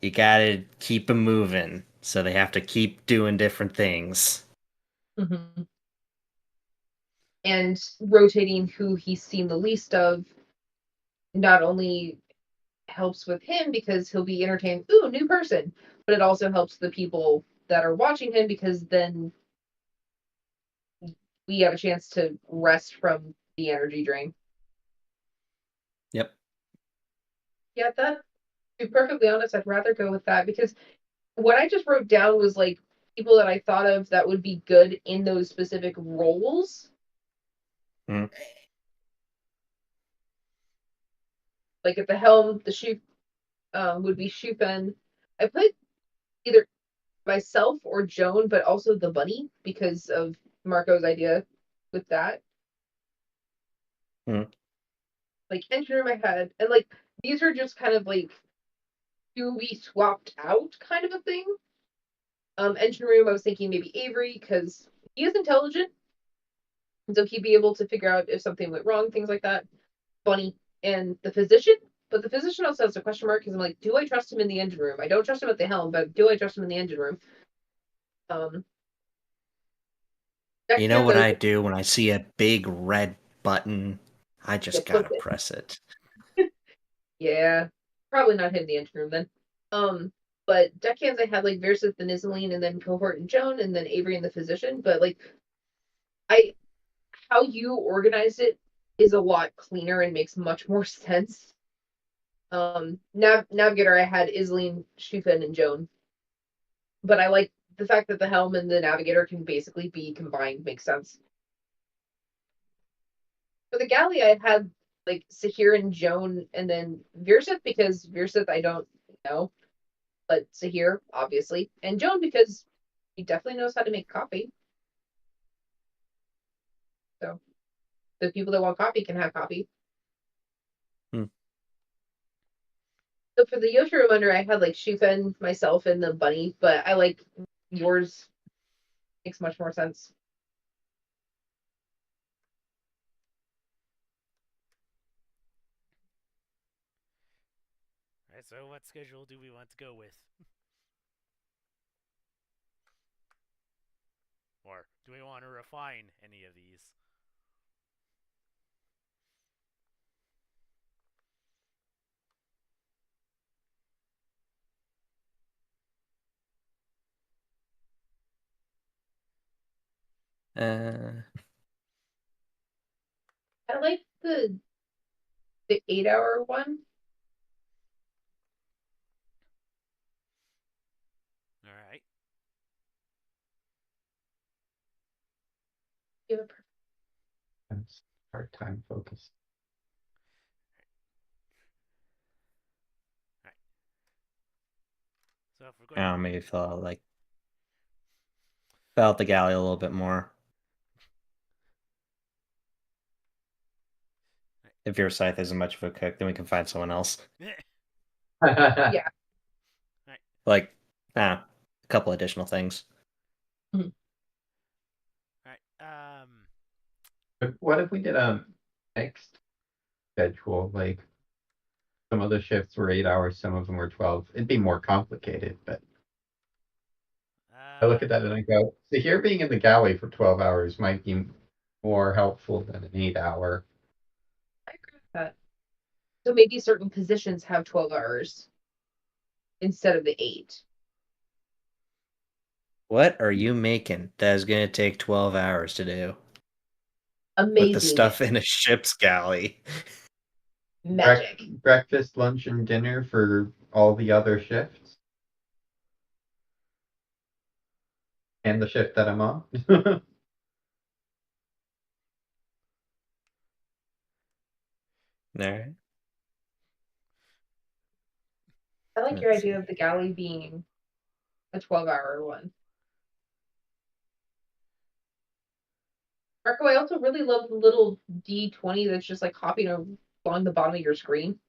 you gotta keep them moving. So they have to keep doing different things. Mhm. And rotating who he's seen the least of not only helps with him because he'll be entertained, ooh, new person, but it also helps the people that are watching him because then we have a chance to rest from the energy drain. Yep. Yeah, that to be perfectly honest, I'd rather go with that because what I just wrote down was like people that I thought of that would be good in those specific roles. Mhm. Like at the helm, the shoe would be Shufen. I put either myself or Joan, but also the bunny because of Marco's idea with that. Hmm. Like engine room I had, and like these are just kind of like do we swapped out kind of a thing. Engine room, I was thinking maybe Avery because he is intelligent, and so he'd be able to figure out if something went wrong, things like that. Bunny and the physician, but the physician also has a question mark because I'm like, do I trust him in the engine room? I don't trust him at the helm, but do I trust him in the engine room? Um, You know Deckhand, what I was I do when I see a big red button? I yeah, just flip gotta it. press it. Yeah, probably not him in the engine room then. But deckhands I had like Versus the Nizaline and then Cohort and Joan and then Avery and the physician. But like I how you organized it is a lot cleaner and makes much more sense. Navigator I had Isleen, Shufin, and Joan. But I like the fact that the helm and the navigator can basically be combined, makes sense. For the galley I had like Sahir and Joan and then Virsith because Virsith I don't know. But Sahir, obviously, and Joan because he definitely knows how to make coffee. So the people that want coffee can have coffee. Hmm. So for the Yoshi room under, I had like Shufen, myself, and the bunny, but I like yours makes much more sense. Alright, so what schedule do we want to go with? Or do we want to refine any of these? Uh, I like the 8 hour one. Alright. You have a That's hard time focus. Alright. So if we're I going don't know, maybe fill out the galley a little bit more. If your scythe isn't much of a cook, then we can find someone else. yeah. Like, a couple additional things. Alright, But what if we did a mixed schedule? Like some of the shifts were 8 hours, some of them were 12. It'd be more complicated, but I look at that and I go, so here being in the galley for 12 hours might be more helpful than an 8 hour. I agree with that. So maybe certain positions have 12 hours instead of the 8. What are you making that is going to take 12 hours to do? With the Amaze me, stuff Mitch. in a ship's galley. Magic. Breakfast, lunch, and dinner for all the other shifts. And the shift that I'm on. Alright. I like your Let's idea see. of the galley being a 12-hour one. Marco, I also really love the little D20 that's just like hopping along the bottom of your screen.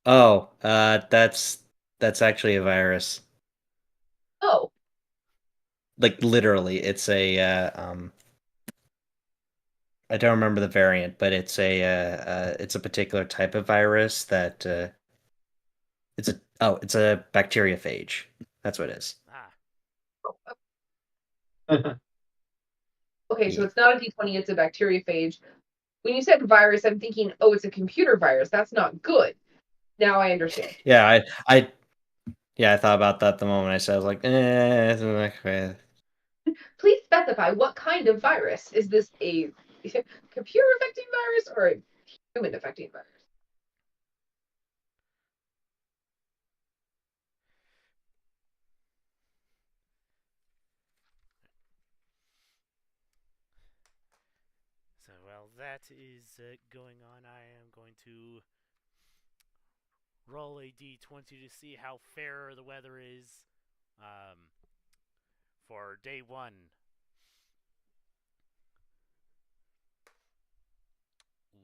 Oh, that's actually a virus. Oh, Like literally, it's a I don't remember the variant, but it's a particular type of virus that it's a bacteriophage. That's what it is. okay, so Yeah. it's not a D20, it's a bacteriophage. When you said virus, I'm thinking, oh, it's a computer virus. That's not good. Now I understand. Yeah, I thought about that the moment I said I was like, okay. Please specify what kind of virus. Is this a computer affecting virus or a human affecting virus? so while that is going on, I am going to roll a d20 to see how fair the weather is for day one. Ooh,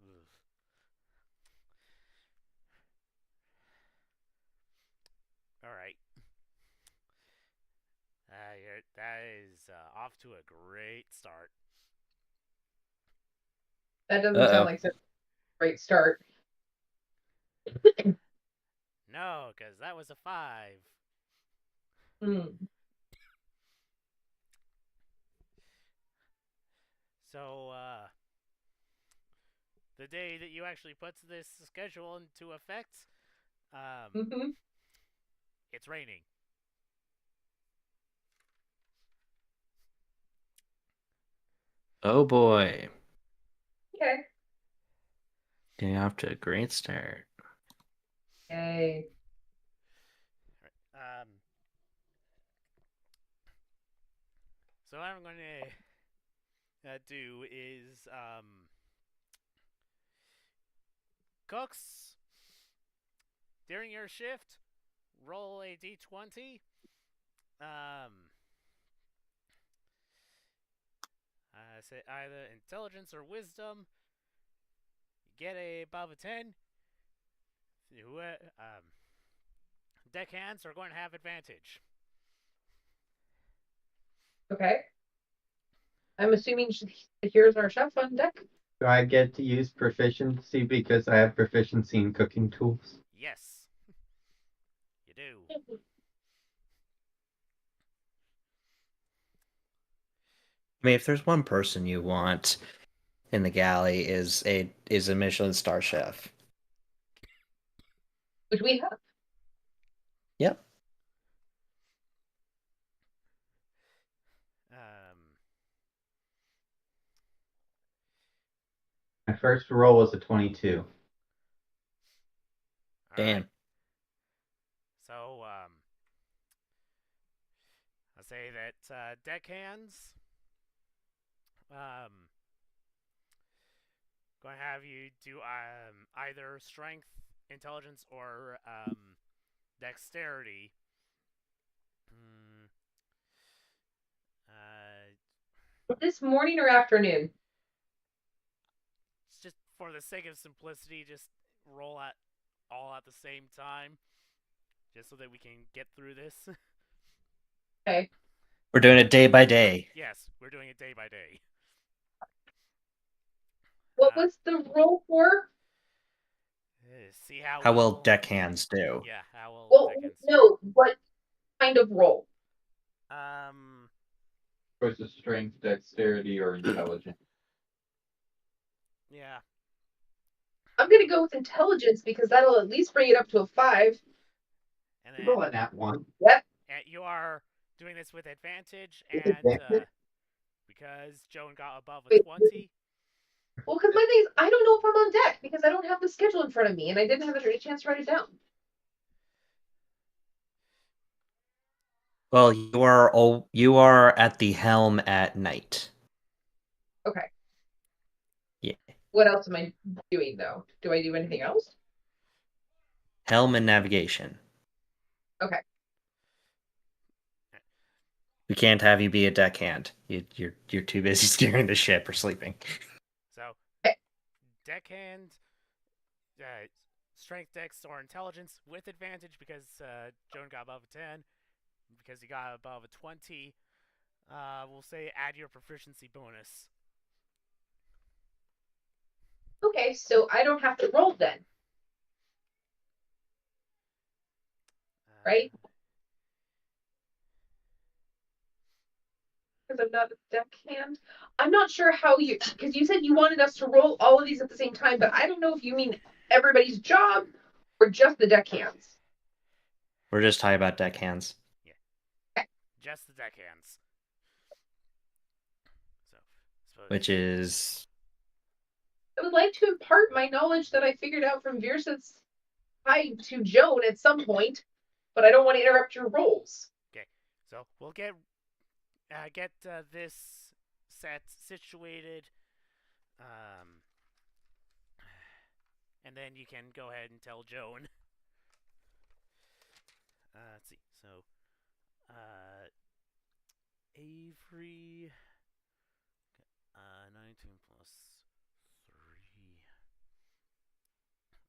ooh, all right. That is off to a great start. That doesn't sound Uh-oh. like such a great start. No, because that was a 5. Hmm. So, the day that you actually put this schedule into effect, Mm-hmm. it's raining. Oh boy. Okay. Getting off to a great start. Yay. Um, so what I'm going to do is, cooks, during your shift, roll a d20. Say either intelligence or wisdom. Get above a 10. Deckhands are going to have advantage. Okay. I'm assuming here's our chef on deck. Do I get to use proficiency because I have proficiency in cooking tools? Yes, you do. I mean, if there's one person you want in the galley is a Michelin star chef. Which we have. Yep. My first roll was a 22. All Damn. right. So, I'll say that deckhands, going to have you do either strength, intelligence, or dexterity. Mm, This morning or afternoon? just for the sake of simplicity, just roll at all at the same time, just so that we can get through this. Okay. We're doing it day by day. Yes, we're doing it day by day. What was the roll for? See how How well well deckhands do. Yeah, how well Well, deckhands. no. What kind of roll? Choice of strength, dexterity, or intelligence. Yeah. I'm gonna go with intelligence because that'll at least bring it up to a 5. And then Roll a nat 1. Yep. you are doing this with advantage, With and advantage? because Joan got above a Wait. 20. Well, because my thing is, I don't know if I'm on deck because I don't have the schedule in front of me and I didn't have a chance to write it down. Well, you are at the helm at night. Okay. Yeah. What else am I doing though? Do I do anything else? Helm and navigation. Okay. We can't have you be a deckhand. You're too busy steering the ship or sleeping. So, Okay. deckhand, strength, dex, or intelligence with advantage because Joan got above a 10. Because you got above a 20, we'll say add your proficiency bonus. Okay, so I don't have to roll then, right? Because I'm not a deckhand. I'm not sure how you, because you said you wanted us to roll all of these at the same time, but I don't know if you mean everybody's job or just the deckhands. We're just high about deckhands. Yeah. Just the deckhands. So, Which is I would like to impart my knowledge that I figured out from Virsit's hide to Joan at some point, but I don't want to interrupt your rolls. okay. So we'll get this set situated, and then you can go ahead and tell Joan. let's see. So, Avery, 19 plus 3,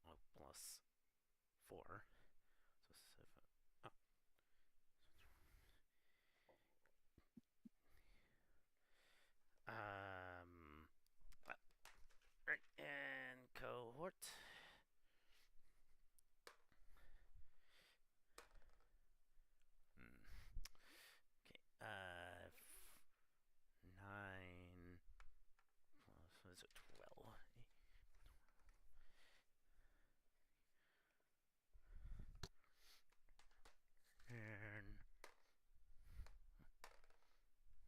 well, plus 4. So 7. Oh. Right, and cohort. Okay, 9 plus, what is it, 12? And,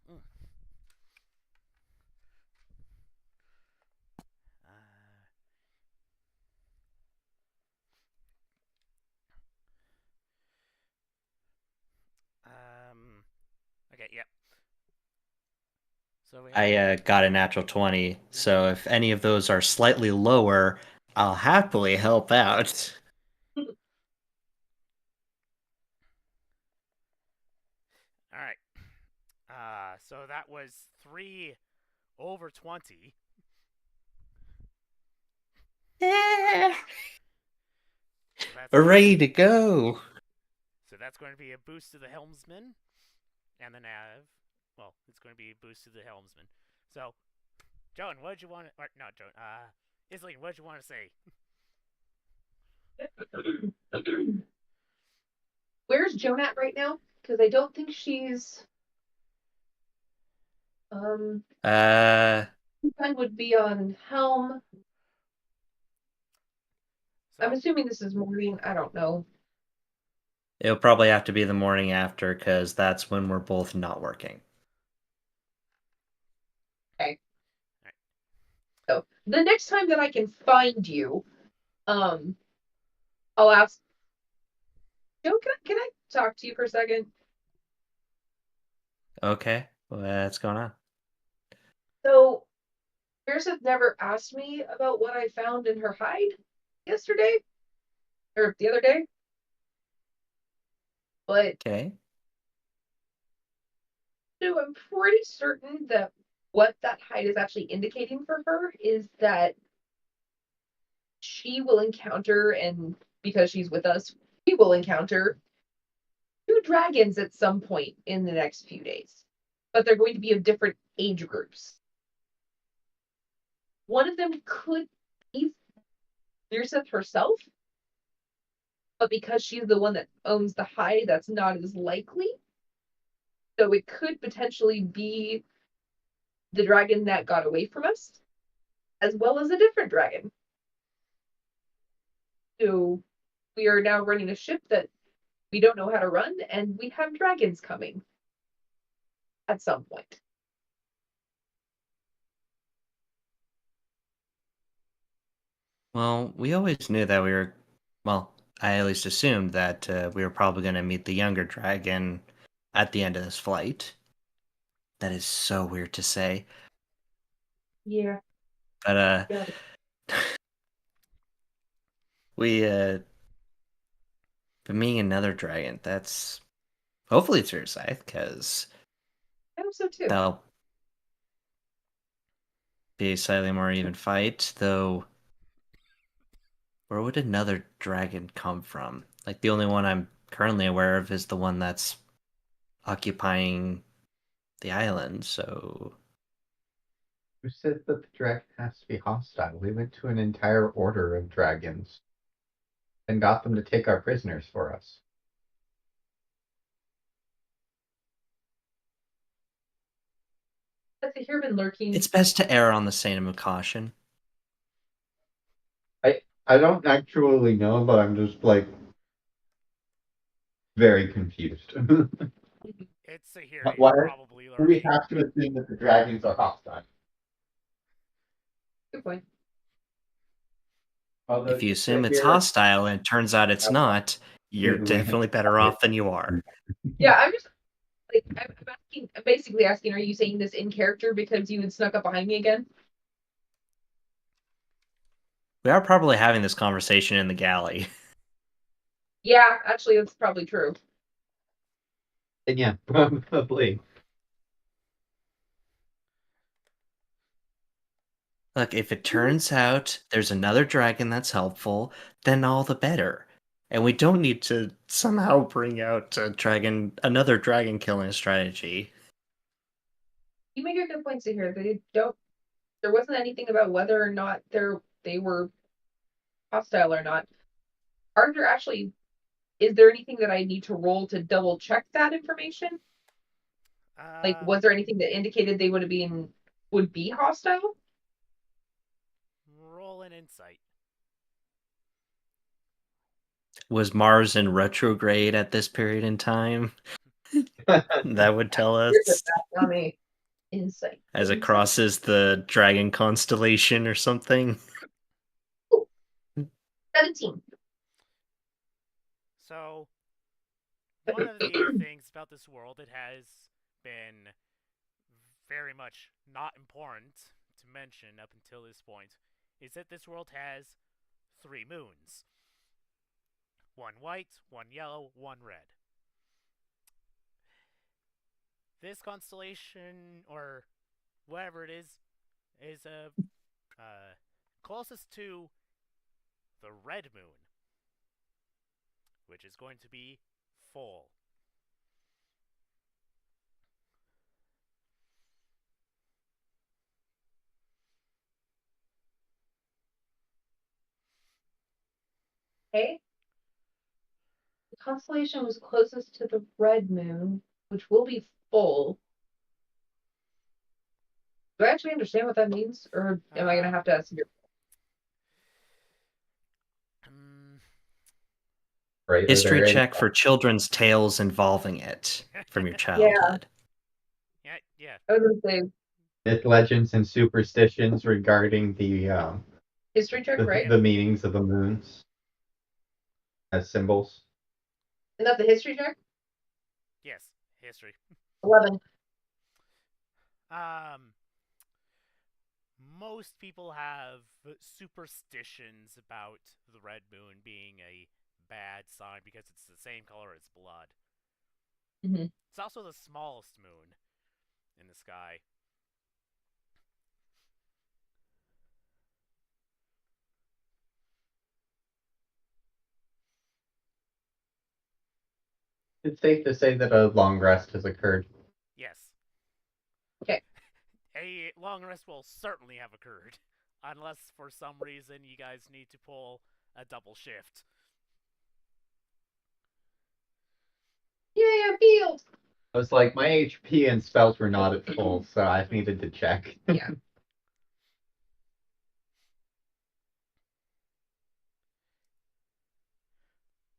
mm, okay, yep. So we have. I got a natural 20, so if any of those are slightly lower, I'll happily help out. All right. So that was 3 over 20. Yeah, So that's we're going to ready be, to go. so that's going to be a boost to the helmsman and the nav. Well, it's going to be a boost to the helmsman. So, Joan, what did you want to, or not Joan, Isling, what did you want to say? Where's Joan at right now? Because I don't think she's. Uh, Mine would be on Helm. So, I'm assuming this is morning. I don't know. it'll probably have to be the morning after, because that's when we're both not working. Okay. Right. So the next time that I can find you, I'll ask. Joe, can I talk to you for a second? Okay, what's going on? So, Meredith never asked me about what I found in her hide yesterday or the other day. But Okay. so I'm pretty certain that what that hide is actually indicating for her is that she will encounter, and because she's with us, we will encounter 2 dragons at some point in the next few days. But they're going to be of different age groups. One of them could be Lyrsa herself, but because she's the one that owns the hide, that's not as likely. So it could potentially be the dragon that got away from us, as well as a different dragon. So we are now running a ship that we don't know how to run, and we have dragons coming at some point. Well, we always knew that we were, well, I at least assumed that we were probably going to meet the younger dragon at the end of this flight. That is so weird to say. Yeah. But Yeah. we but meeting another dragon, that's hopefully it's your side, because I hope so too. that'll be a slightly more even fight, though. Where would another dragon come from? Like, the only one I'm currently aware of is the one that's occupying the island, so Who said that the dragon has to be hostile? We went to an entire order of dragons and got them to take our prisoners for us. That's a here been lurking. it's best to err on the side of caution. I don't actually know, but I'm just like very confused. It's a here, Why probably do we lurking. have to assume that the dragons are hostile? Good point. Although If you just to assume it's hear hostile and it turns out it's not, you're definitely better off than you are. Yeah, I'm just like I'm basically asking, are you saying this in character because you had snuck up behind me again? We are probably having this conversation in the galley. Yeah, actually, that's probably true. And yeah, probably. Look, if it turns out there's another dragon that's helpful, then all the better. And we don't need to somehow bring out another dragon killing strategy. You make a good point here. They don't. There wasn't anything about whether or not they were hostile or not. Are there actually? Is there anything that I need to roll to double check that information? Like, was there anything that indicated they would be hostile? Roll an insight. Was Mars in retrograde at this period in time? That would tell us On a insight. as it crosses the dragon constellation or something. Ooh, 17. So, one of the things about this world that has been very much not important to mention up until this point is that this world has 3 moons. One white, one yellow, one red. This constellation, or whatever it is closest to the red moon, which is going to be full. Okay. The constellation was closest to the red moon, which will be full. Do I actually understand what that means, or am I gonna have to ask you? Right, History check for children's tales involving it from your childhood. Yeah. I was gonna say myth, legends, and superstitions regarding the history check, right? the meanings of the moons as symbols. Is that the history check? Yes, history. 11. Most people have superstitions about the red moon being a bad sign because it's the same color as blood. Mm-hmm. It's also the smallest moon in the sky. It's safe to say that a long rest has occurred. Yes. Okay. A long rest will certainly have occurred. Unless for some reason you guys need to pull a double shift. Yeah, field. I was like, my HP and spells were not at full, so I needed to check. Yeah.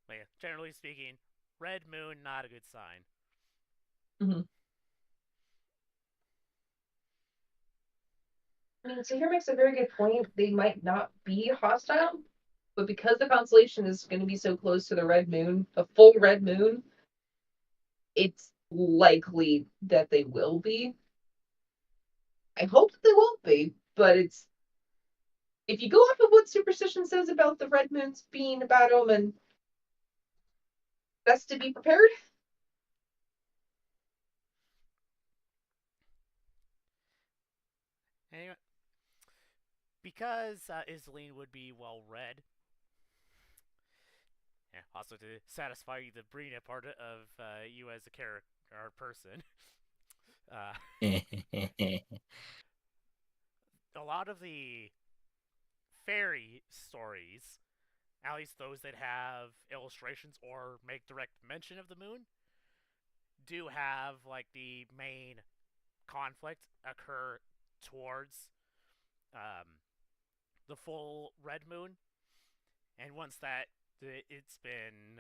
But yeah, generally speaking, red moon, not a good sign. Mm-hmm. I mean, so here makes a very good point. They might not be hostile, but because the constellation is going to be so close to the red moon, a full red moon, it's likely that they will be. I hope that they won't be, but it's if you go off of what superstition says about the red moons being a bad omen, best to be prepared. Anyway, because Iseline would be well read, yeah, also to satisfy the Brina part of you as a character or person, a lot of the fairy stories, at least those that have illustrations or make direct mention of the moon, do have like the main conflict occur towards the full red moon, and once it's been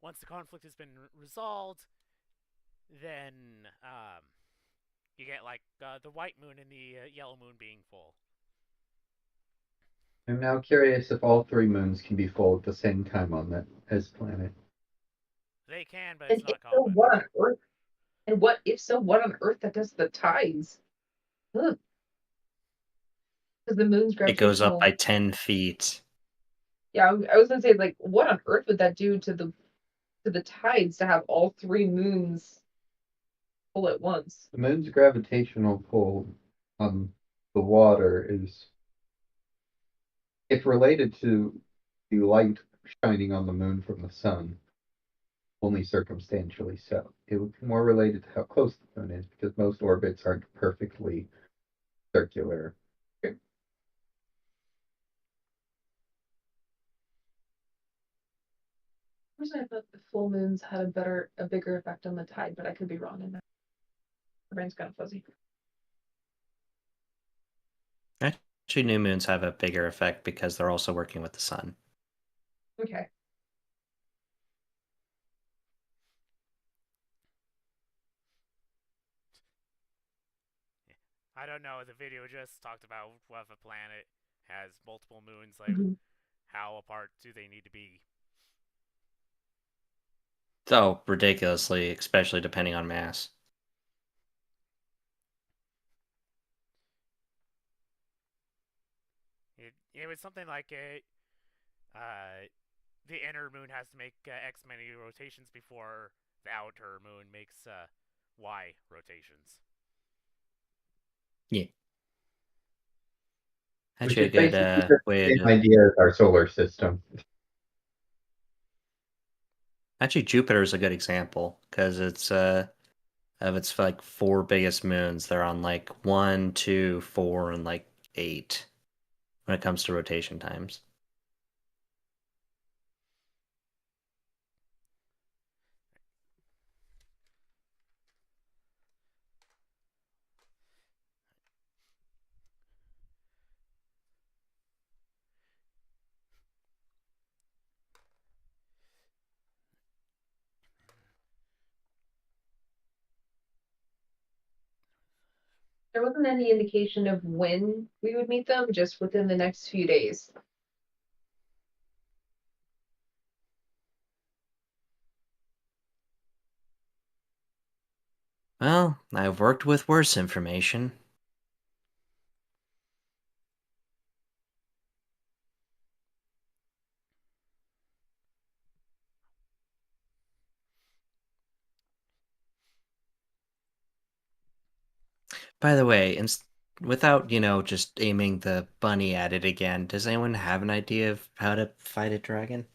once the conflict has been resolved, then you get like the white moon and the yellow moon being full. I'm now curious if all 3 moons can be full at the same time on that as planet. They can, but And it's not if so, common. what on earth? And what if so? What on earth that does the tides? Because the moon's It goes up gravitational. by 10 feet. Yeah, I was gonna say, like, what on earth would that do to the to the tides to have all 3 moons pull at once. The moon's gravitational pull on the water is, if related to the light shining on the moon from the sun, only circumstantially so. It would be more related to how close the moon is, because most orbits aren't perfectly circular. Personally, I thought the full moons had a bigger effect on the tide, but I could be wrong in that. My brain's kind of fuzzy. Actually, new moons have a bigger effect because they're also working with the sun. Okay. I don't know. The video just talked about what if a planet has multiple moons. Like, Mhm. how apart do they need to be? So ridiculously, especially depending on mass. It was something like the inner moon has to make X many rotations before the outer moon makes Y rotations. Yeah. Which Actually, a is good basically the way same to. idea as our solar system. Actually, Jupiter is a good example because it's of its like 4 biggest moons. They're on like 1, 2, 4, and like 8 when it comes to rotation times. There wasn't any indication of when we would meet them, just within the next few days. Well, I've worked with worse information. By the way, without, just aiming the bunny at it again, does anyone have an idea of how to fight a dragon?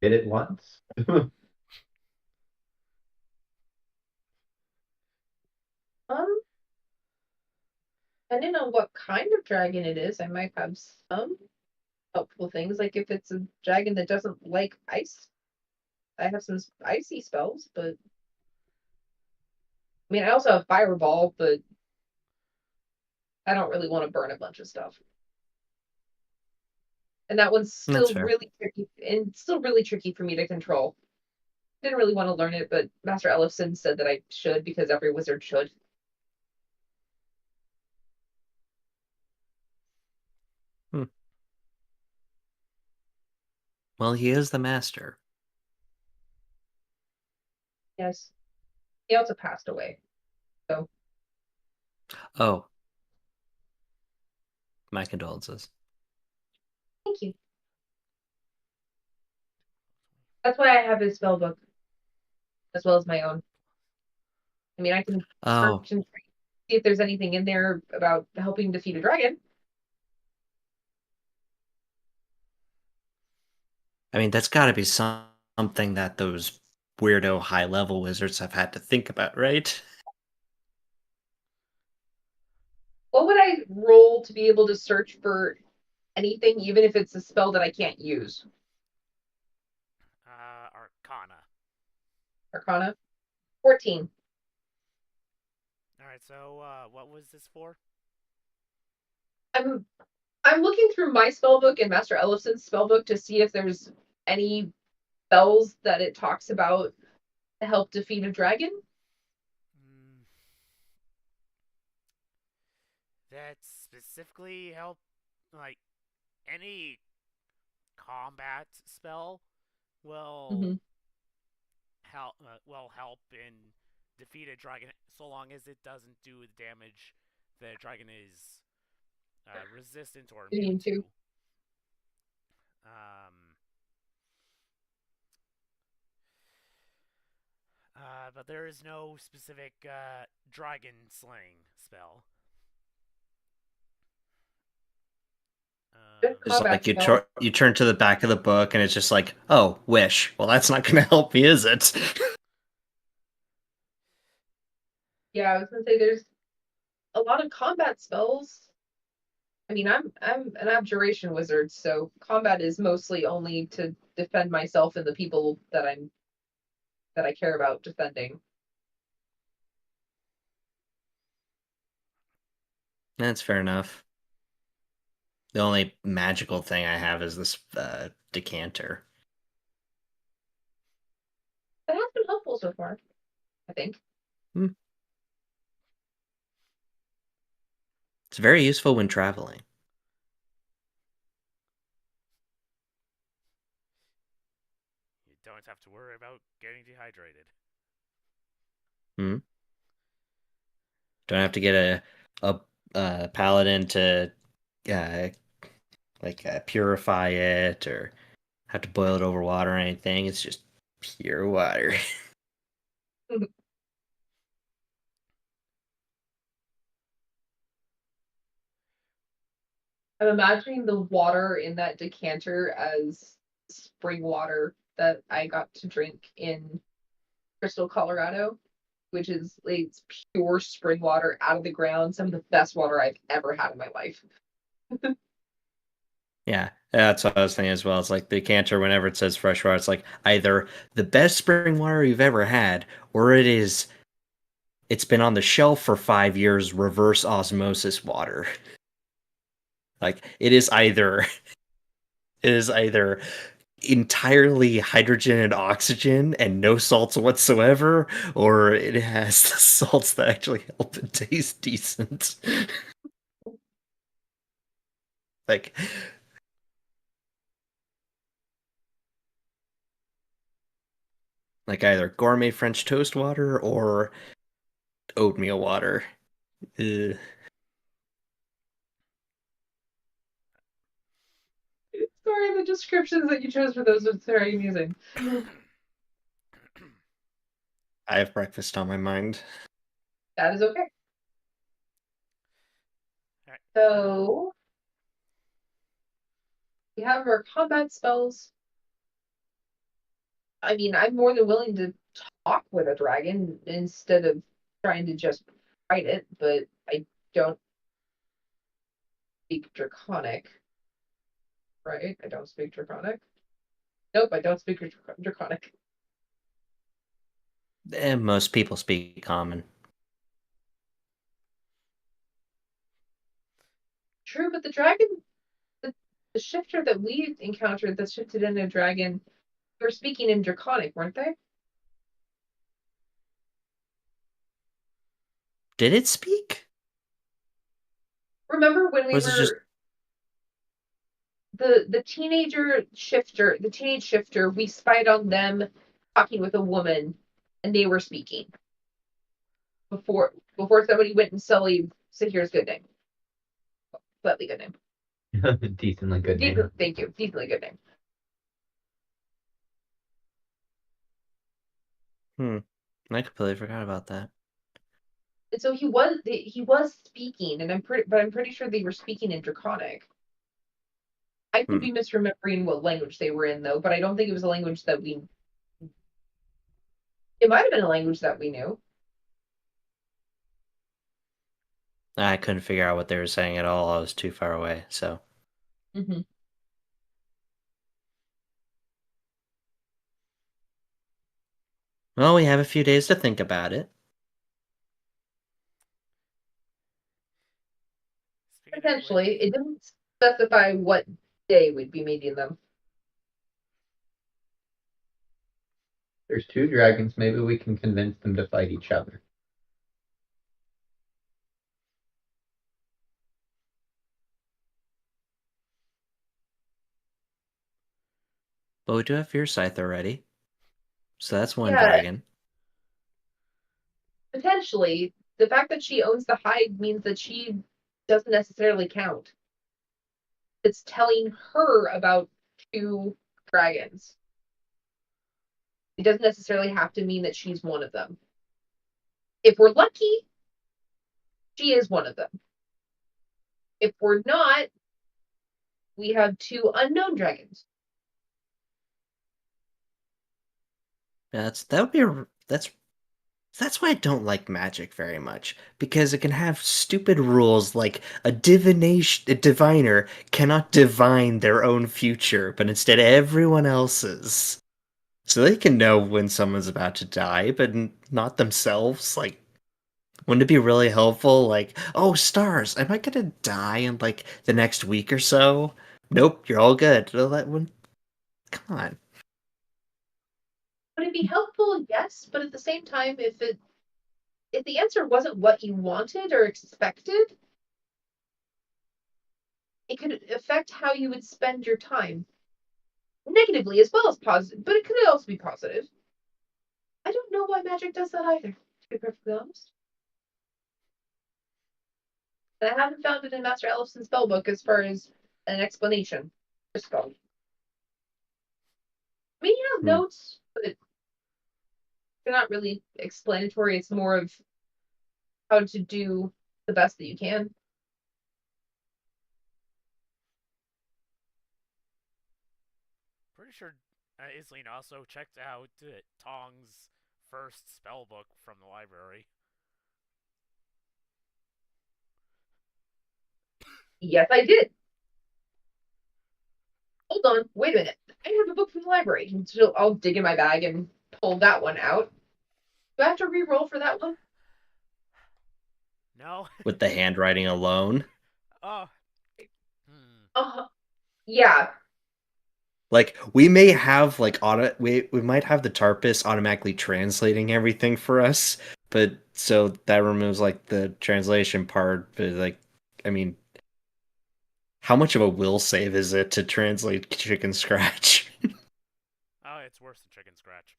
Did it once? Um, Depending on what kind of dragon it is, I might have some helpful things. Like if it's a dragon that doesn't like ice, I have some icy spells, but I mean, I also have Fireball, but I don't really want to burn a bunch of stuff. And that one's That's still fair. really tricky, and still really tricky for me to control. Didn't really want to learn it, but Master Ellison said that I should because every wizard should. Hmm. Well, he is the master. Yes. He also passed away. So Oh, my condolences. thank you. That's why I have his spell book as well as my own. I mean, I can Oh, search and see if there's anything in there about helping defeat a dragon. I mean, that's got to be something that those weirdo high level wizards have had to think about, right? What would I roll to be able to search for anything, even if it's a spell that I can't use? Arcana. Arcana? 14. All right. So, what was this for? I'm I'm looking through my spell book and Master Ellison's spell book to see if there's any spells that it talks about to help defeat a dragon. Mm, that specifically help, like any combat spell will Mm-hmm. help in defeat a dragon so long as it doesn't do the damage the dragon is resistant or immune Immune to. to. But there is no specific dragon slaying spell. Good It's combat like spell. you turn to the back of the book and it's just like, oh, wish. Well, that's not going to help me, is it? Yeah, I was gonna say there's a lot of combat spells. I mean, I'm an abjuration wizard, so combat is mostly only to defend myself and the people that I care about defending. That's fair enough. The only magical thing I have is this decanter. That has been helpful so far, I think. It's very useful when traveling. You don't have to worry about getting dehydrated. Hmm? Don't have to get a paladin to uh, purify it or have to boil it over water or anything. It's just pure water. I'm imagining the water in that decanter as spring water that I got to drink in Crystal, Colorado, which is like it's pure spring water out of the ground, some of the best water I've ever had in my life. Yeah, that's what I was thinking as well. It's like the decanter, whenever it says fresh water, it's like either the best spring water you've ever had, or it's been on the shelf for 5 years, reverse osmosis water. Like it is either entirely hydrogen and oxygen and no salts whatsoever, or it has the salts that actually help it taste decent. Like either gourmet French toast water or oatmeal water. Ugh. Sorry, the descriptions that you chose for those are very amusing. I have breakfast on my mind. That is okay. Alright. So we have our combat spells. I mean, I'm more than willing to talk with a dragon instead of trying to just fight it, but I don't speak Draconic. Right? I don't speak Draconic. Nope, I don't speak Draconic. Most people speak common. True, but the dragon, the shifter that we encountered that shifted into a dragon, they were speaking in Draconic, weren't they? Did it speak? Remember when Or we was it just were the teenage shifter, we spied on them talking with a woman, and they were speaking before somebody went and sullied Sahir's good name. Slightly good name. Decently good name. Thank you. Decently good name. I completely forgot about that. And so he was speaking, and I'm pretty sure they were speaking in Draconic. I could be misremembering what language they were in though, but I don't think it was a language that we. It might have been a language that we knew. I couldn't figure out what they were saying at all. I was too far away, so. Mm-hmm. Well, we have a few days to think about it. Potentially, it didn't specify what day we'd be meeting them. There's two dragons. Maybe we can convince them to fight each other. But we do have Fear Scythe already. So that's one Yeah, dragon. potentially. The fact that she owns the hide means that she doesn't necessarily count. that's telling her about two dragons. It doesn't necessarily have to mean that she's one of them. If we're lucky, she is one of them. If we're not, we have two unknown dragons. That's why I don't like Magic very much, because it can have stupid rules like a diviner cannot divine their own future, but instead everyone else's. So they can know when someone's about to die, but not themselves. Like, wouldn't it be really helpful? Like, oh, stars, am I gonna die in like the next week or so? Nope, you're all good. Well, come on. Would it be helpful? Yes, but at the same time, if the answer wasn't what you wanted or expected, it could affect how you would spend your time negatively as well as positive, but it could also be positive. I don't know why magic does that either, to be perfectly honest. And I haven't found it in Master Ellison's spellbook as far as an explanation for spell. I mean, you have notes, but they're not really explanatory. It's more of how to do the best that you can. Pretty sure Isleen also checked out Tong's first spellbook from the library. Yes, I did. Hold on, wait a minute. I have a book from the library. So I'll dig in my bag and pull that one out. Do I have to re-roll for that one? No. With the handwriting alone. Oh. Yeah. Like, we may have like we might have the Tarpus automatically translating everything for us, but so that removes like the translation part. But like, I mean, how much of a will save is it to translate Chicken Scratch? Oh, it's worse than Chicken Scratch.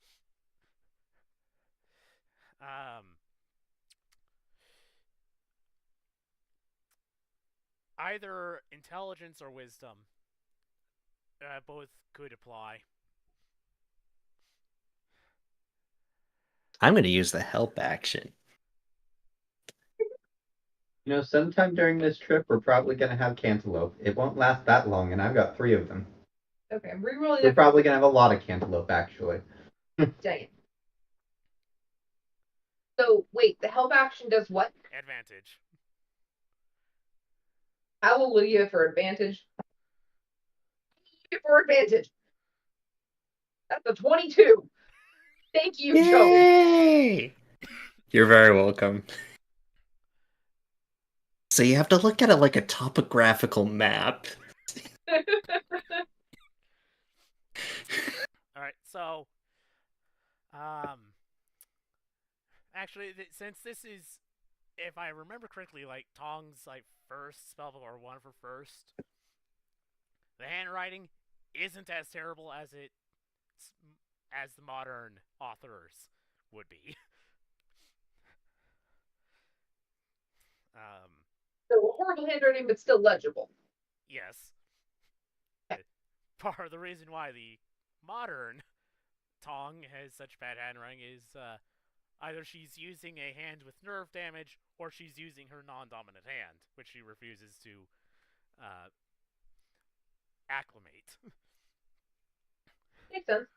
Either intelligence or wisdom. Both could apply. I'm going to use the help action. You know, sometime during this trip, we're probably going to have cantaloupe. It won't last that long, and I've got 3 of them. Okay, I'm re-rolling. We're probably going to have a lot of cantaloupe, actually. Dang it. So, wait, the help action does what? Advantage. Hallelujah for advantage. For advantage. That's a 22. Thank you, Yay! Joe. You're very welcome. So you have to look at it like a topographical map. Alright, so... Actually, since this is... If I remember correctly, like, Tong's, like, first spellbook, or one of her first, the handwriting isn't as terrible as the modern authors would be. So, horrible handwriting, but still legible. Yes. Part of the reason why the modern Tong has such bad handwriting is either she's using a hand with nerve damage, or she's using her non-dominant hand, which she refuses to acclimate. Makes sense.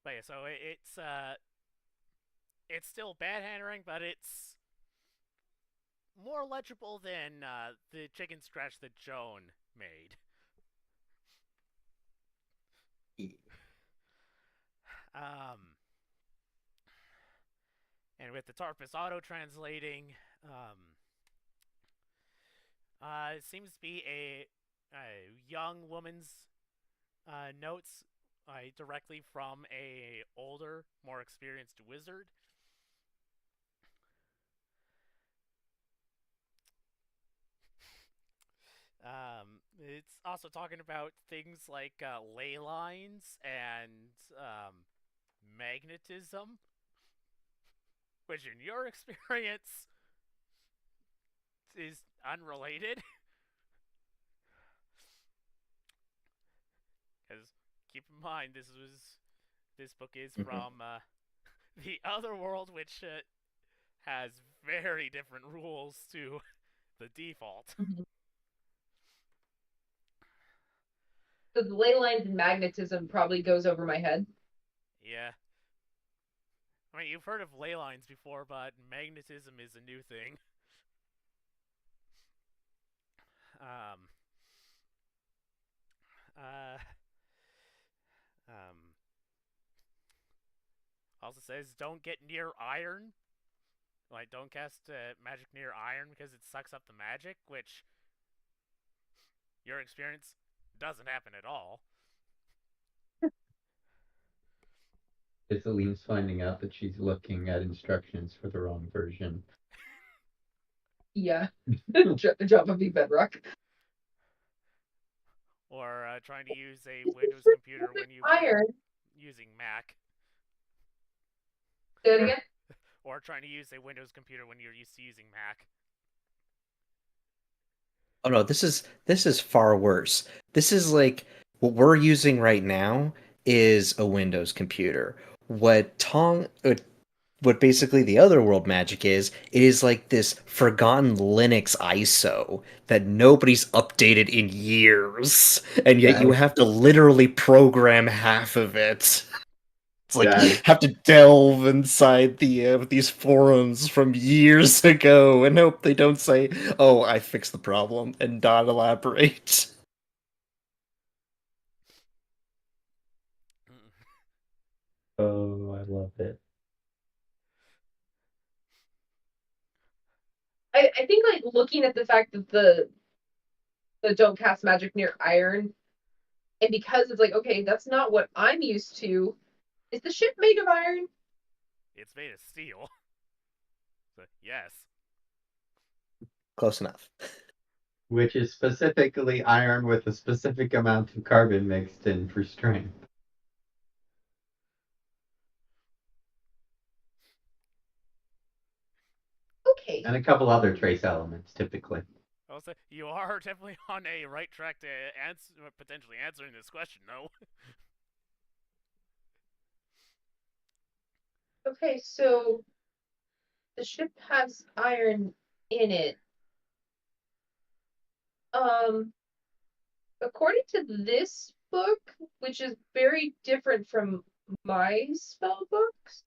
But yeah, so it's still bad handwriting, but it's more legible than the Chicken Scratch that Joan made. And with the Tarpus auto-translating, it seems to be a young woman's notes directly from a older, more experienced wizard. It's also talking about things like ley lines and magnetism. which in your experience is unrelated. Because keep in mind, this book is from the other world, which has very different rules to the default. Mhm. So the ley lines and magnetism probably goes over my head. Yeah. I mean, you've heard of ley lines before, but magnetism is a new thing. Um, uh, um, also says don't get near iron. Like, don't cast magic near iron because it sucks up the magic, which your experience doesn't happen at all. Isoline's finding out that she's looking at instructions for the wrong version. Yeah. Drop a big bedrock. Or trying to use a Windows computer when you've been Iron. using Mac. Say it again. Or trying to use a Windows computer when you're used to using Mac. Oh no, this is far worse. This is like what we're using right now is a Windows computer. What basically the other world magic is, it is like this forgotten Linux ISO that nobody's updated in years, and yet you That, have to literally program half of it. It's like that, have to delve inside these forums from years ago and hope they don't say, "Oh, I fixed the problem," and not elaborate. oh, I love it. I think like looking at the fact that the don't cast magic near iron, and because it's like, okay, that's not what I'm used to. Is the ship made of iron? It's made of steel. So, yes. Close enough. Which is specifically iron with a specific amount of carbon mixed in for strength. Okay. And a couple other trace elements, typically. Also, you are definitely on a right track to potentially answering this question, no? Okay, so the ship has iron in it. Um, according to this book, which is very different from my spell books,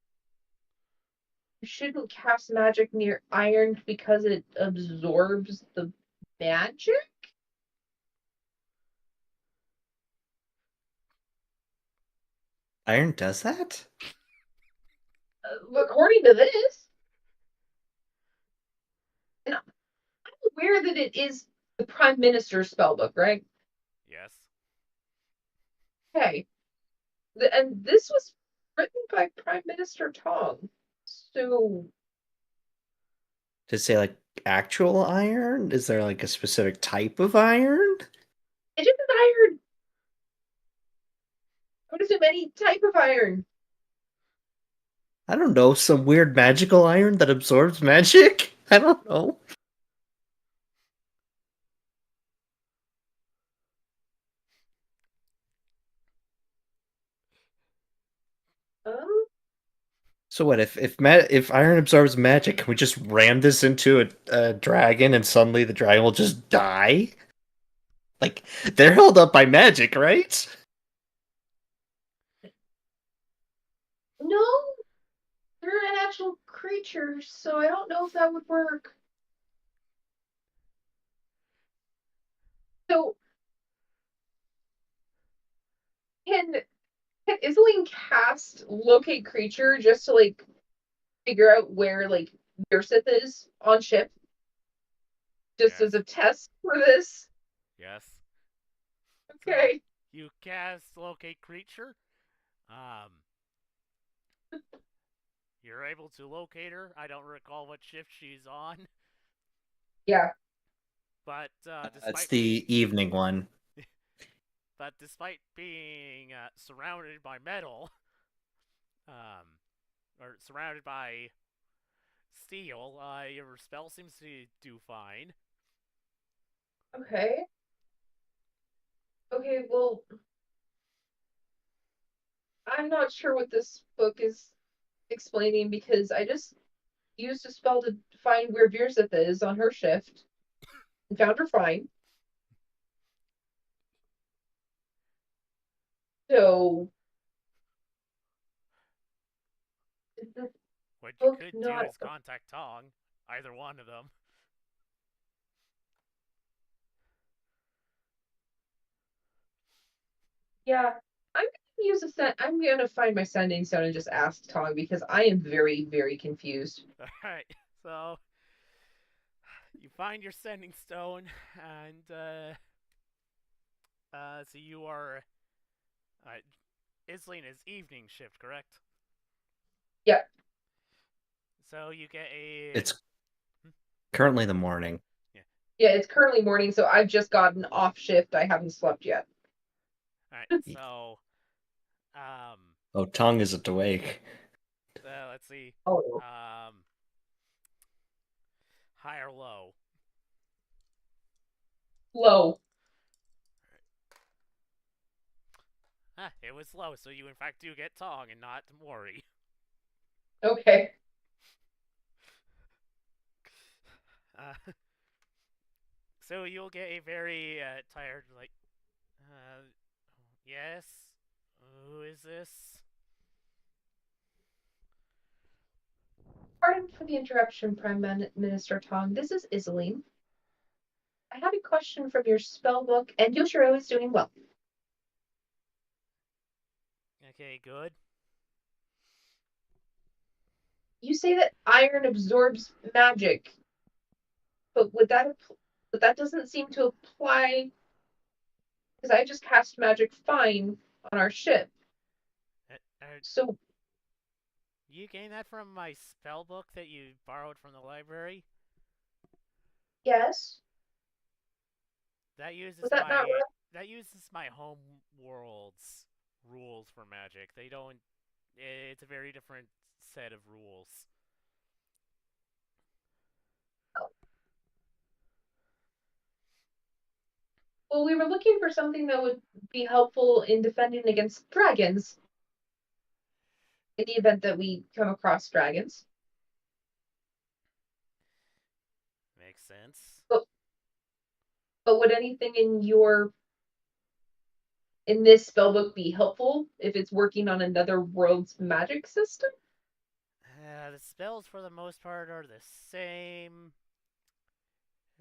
you shouldn't cast magic near iron because it absorbs the magic. Iron does that? According to this, and I'm aware that it is the Prime Minister's spell book, right? Yes. Okay. And this was written by Prime Minister Tong. So Does it say like actual iron? Is there like a specific type of iron? it is iron. What is it? Any type of iron? I don't know, some weird magical iron that absorbs magic? I don't know. Um, So what if iron absorbs magic, can we just ram this into a dragon and suddenly the dragon will just die? Like they're held up by magic, right? no, they're an actual creature, so I don't know if that would work. So can can Isling cast locate creature just to like figure out where like Mirsith is on ship, just Yes. as a test for this? Yes. Okay. So, you cast locate creature. Um, you're able to locate her. I don't recall what shift she's on, Yeah. but That's despite being the evening one. surrounded by metal, or surrounded by steel. Your spell seems to do fine. Okay. Okay, well, I'm not sure what this book is explaining because I just used a spell to find where Virzith is on her shift and found her fine. So, is this What you book could do not. is contact Tong, either one of them. Yeah, I'm gonna find my sending stone and just ask Tong because I am very, very confused. Alright, so you find your sending stone, and so you are Isling is evening shift, correct? Yeah, So you get a It's currently the morning. yeah, it's currently morning, so I've just gotten off shift. I haven't slept yet. Alright, so um Oh, Tong isn't awake. let's see. Oh, High or low? low. Ah, it was low, so you in fact do get Tong and not Mori. Okay. Uh, so you'll get a very tired, like, yes? Who is this? Pardon for the interruption, Minister Tong. This is Iseline. I have a question from your spell book, and Yoshiro is doing well. Okay, good. You say that iron absorbs magic, but but that doesn't seem to apply because I just cast magic fine on our ship. So You gain that from my spell book that you borrowed from the library? yes, That uses was that not right? my home world's rules for magic. They don't. It's a very different set of rules. Well, we were looking for something that would be helpful in defending against dragons in the event that we come across dragons. Makes sense. But would anything in this spellbook be helpful if it's working on another world's magic system? The spells, for the most part, are the same.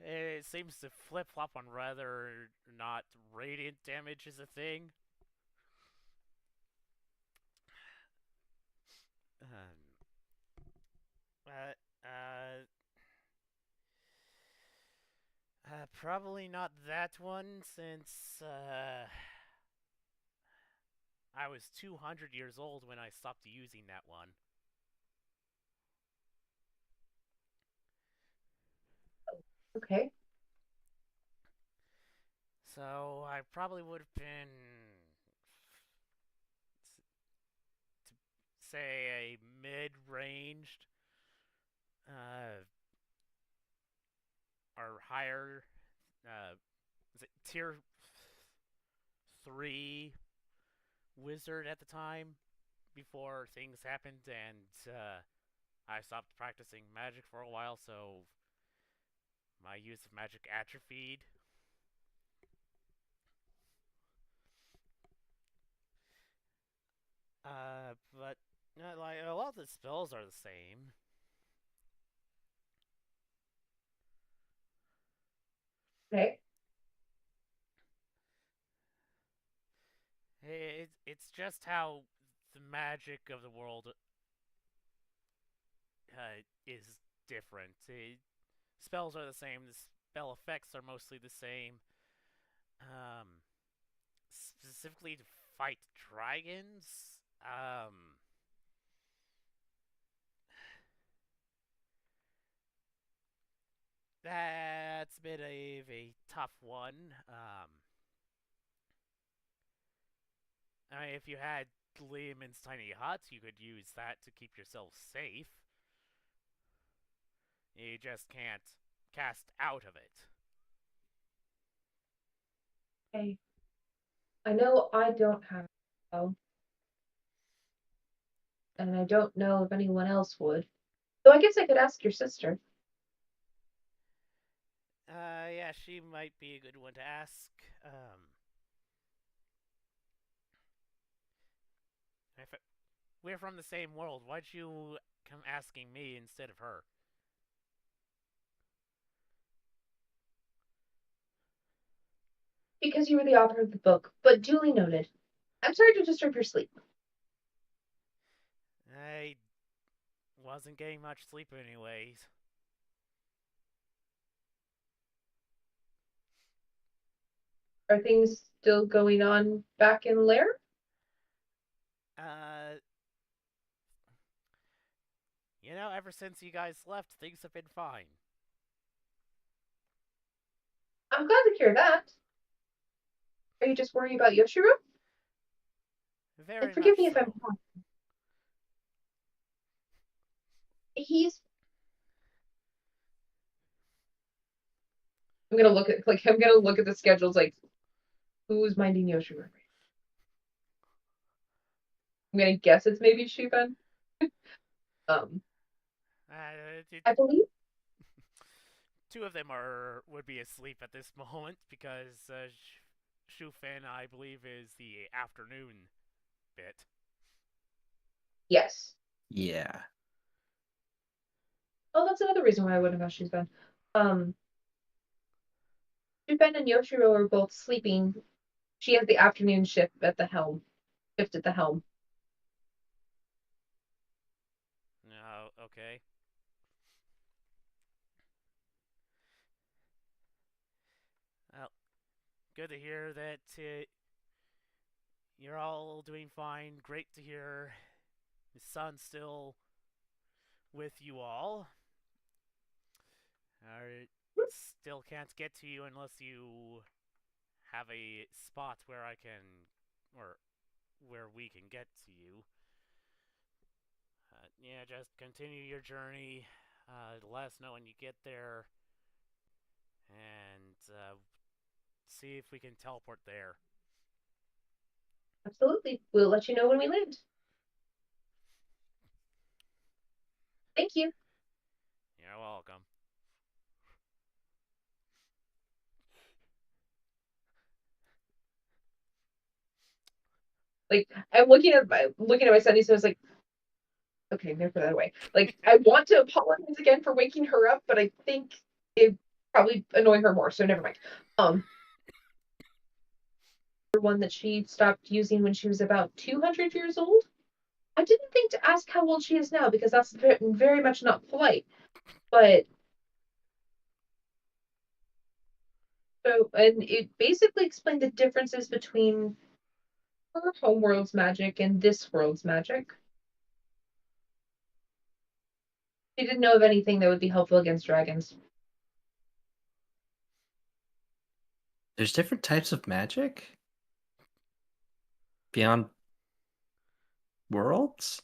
It seems to flip flop on whether or not radiant damage is a thing. Uh, uh, Probably not that one, since I was 200 years old when I stopped using that one. Okay. So I probably would have been, to say, a mid-ranged uh, or higher, is it tier 3 wizard at the time before things happened and I stopped practicing magic for a while, so my use of magic atrophied. But like a lot of the spells are the same. Okay. It's just how the magic of the world is different. Spells are the same. The spell effects are mostly the same. Um, Specifically to fight dragons. That's a bit of a tough one. I mean, if you had Liam's tiny hut, you could use that to keep yourself safe. Uh, but, you know, like a lot of the spells are the same. So I probably would have been, to say, a mid-ranged, higher wizard at the time before things happened and I stopped practicing magic for a while, so my use of magic atrophied. You just can't cast out of it. Okay. I know I don't have a spell, and I don't know if anyone else would. So I guess I could ask your sister. Yeah, she might be a good one to ask. If we're from the same world, why'd you come asking me instead of her? Because you were the author of the book, but duly noted. I'm sorry to disturb your sleep. I wasn't getting much sleep anyways. Are things still going on back in Lair? Uh, ever since you guys left, things have been fine. I'm glad to hear that. Are you just worried about Yoshiro? And Very forgive much me if I'm so. wrong. He's. I'm gonna look at the schedules like who's minding Yoshiro? I'm gonna guess it's maybe Shuben. Um, I believe. Two of them would be asleep at this moment because Shufan, I believe, is the afternoon bit. Yes. Yeah. Oh, that's another reason why I wouldn't have Shuben. Um, Shuben and Yoshiro are both sleeping. She has the afternoon shift at the helm. Shift at the helm. No, okay. Well, good to hear that you're all doing fine. Great to hear his son's still with you all. I still can't get to you unless you have a spot where I can, or where we can get to you. Yeah, just continue your journey. Let us know when you get there, and see if we can teleport there. Absolutely. We'll let you know when we land. Thank you. You're welcome. Like I'm looking at my son, so I was like, okay, never put that away. Like I want to apologize again for waking her up, but I think it probably annoy her more, so never mind. One that she stopped using when she was about 200 years old. I didn't think to ask how old she is now because that's very much not polite. But and it basically explained the differences between her homeworld's magic and this world's magic. She didn't know of anything that would be helpful against dragons. There's different types of magic beyond worlds?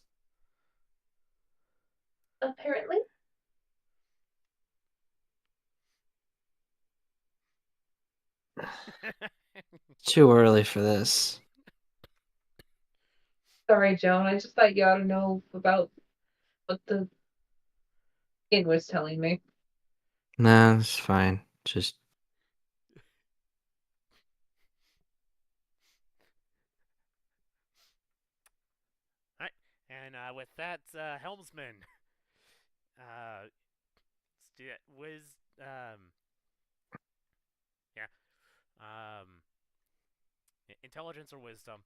Apparently. Too early for this. Sorry, Joan. I just thought you ought to know about what the inn was telling me. No, it's fine. Just Right. And with that, helmsman, uh, Wiz, yeah, um, intelligence or wisdom,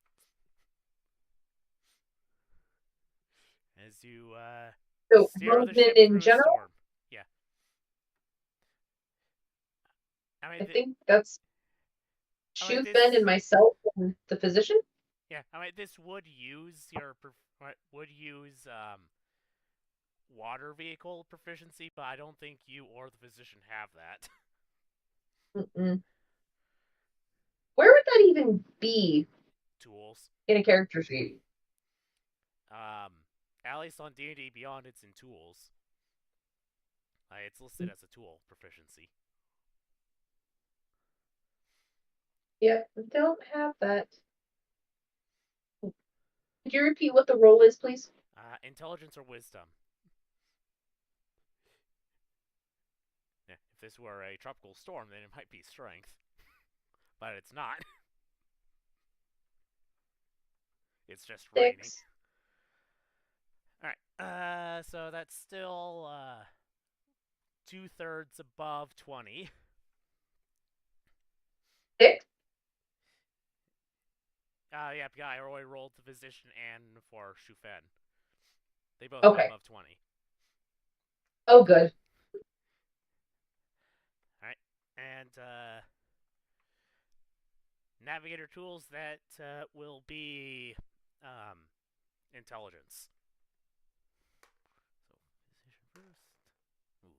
as you So, steer the helmsman ship in through a general, storm. Yeah, I I mean, think that's I mean Shoot this. Ben and myself and the physician. Yeah, I mean this would use water vehicle proficiency, but I don't think you or the physician have that. Mm-mm. Where would that even be Tools. in a character sheet? At least on D&D Beyond, it's in tools. it's listed as a tool proficiency. Yeah, I don't have that. Could you repeat what the roll is, please? Intelligence or wisdom. Yeah, if this were a tropical storm, then it might be strength. But it's not. It's just raining. 6. Alright, so that's still 2/3 above 20. 6? Yep, yeah, I already rolled the physician and for Shufen. They both Okay. got above 20. Oh, good. Alright, and navigator tools that will be intelligence. So, physician first. Ooh.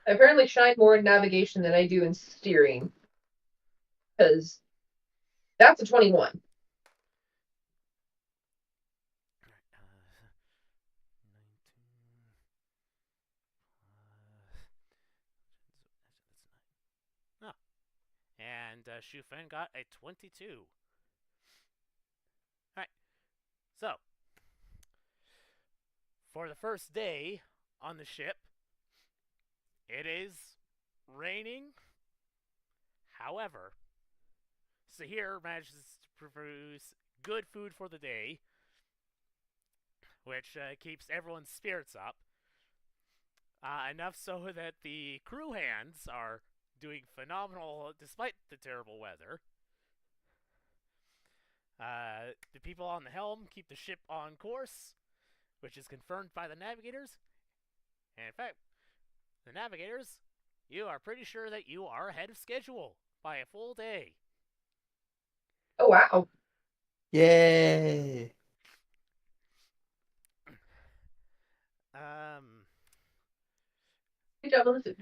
Okay, I apparently shine more in navigation than I do in steering. Because that's a 21. Alright, 19 plus. And Shufen got a 22. Alright, so for the first day on the ship, it is raining. However, Sahir manages to produce good food for the day, which keeps everyone's spirits up. Enough so that the crew hands are doing phenomenal despite the terrible weather. The people on the helm keep the ship on course, which is confirmed by the navigators. And in fact, the navigators, you are pretty sure that you are ahead of schedule by a full day. Oh, wow. Yay! Good job on the food.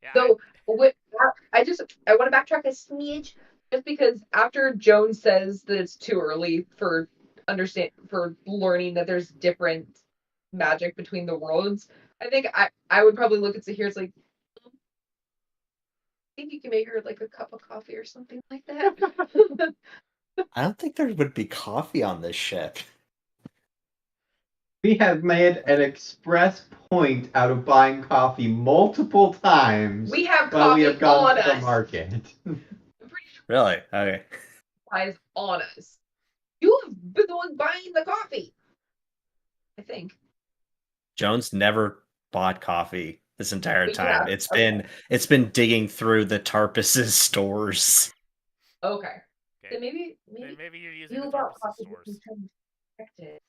Yeah, So, I want to backtrack a smidge, just because after Joan says that it's too early for learning that there's different magic between the worlds, I think I would probably look at Sahir as like, I think you can make her like a cup of coffee or something like that. I don't think there would be coffee on this ship. We have made an express point out of buying coffee multiple times We have while we coffee have gone on to the us. market. I'm pretty sure Really? Okay. buys on us. You have been the one buying the coffee. I think. Jones never bought coffee this entire But you time. have? It's been digging through the Tarpus's stores. Okay. Then Then maybe maybe you're using the you bought Tarpus coffee stores. because you tried to it.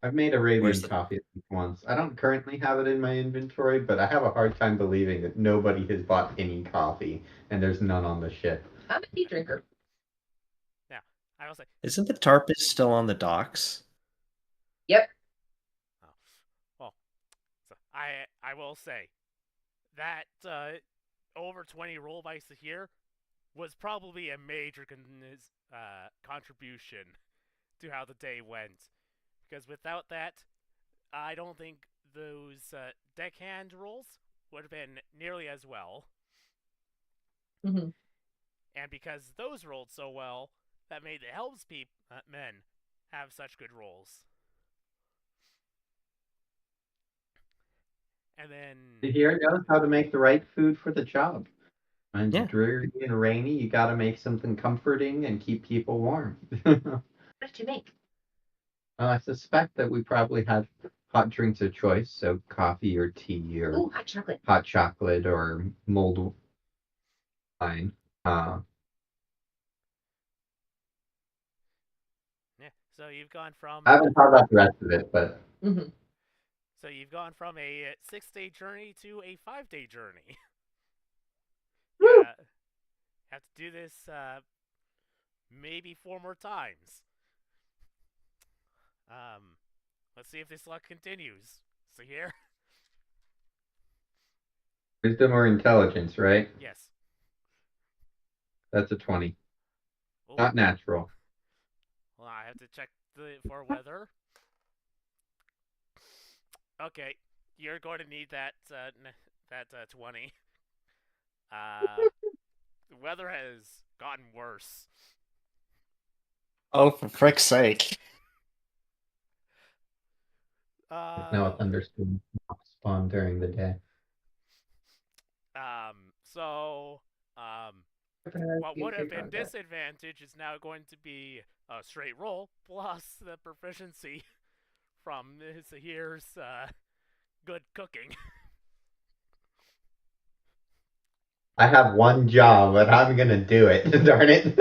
I've made Where's Arabian the- coffee at least once. I don't currently have it in my inventory, but I have a hard time believing that nobody has bought any coffee and there's none on the ship. I'm a tea drinker. Now, I will say, Isn't the Tarpus still on the docks? Yep. oh, well, so I will say that over 20 roll by Sahir was probably a major contribution to how the day went. Because without that, I don't think those deckhand rolls would have been nearly as well. Mm-hmm. And because those rolled so well, that made the helms men have such good rolls. And then Here knows how to make the right food for the job. When it's Yeah. dreary and rainy, you got to make something comforting and keep people warm. What did you make? I suspect that we probably had hot drinks of choice, so coffee or tea or Ooh, hot chocolate. hot chocolate or mulled wine. yeah, so you've gone from I haven't thought about the rest of it, but Mm-hmm. so you've gone from a 6-day journey to a 5-day journey. Woo! Yeah, have to do this maybe 4 more times. Let's see if this luck continues. So here, wisdom or intelligence, right? yes. That's a 20. Oh, Not natural. well, I have to check for weather. Okay, you're going to need that 20. The weather has gotten worse. Oh, for frick's sake. Now a Um, thunderstorm spawn during the day. so, um, what would have been disadvantage is now going to be a straight roll plus the proficiency from this year's good cooking. I have one job, but I'm gonna do it. Darn it.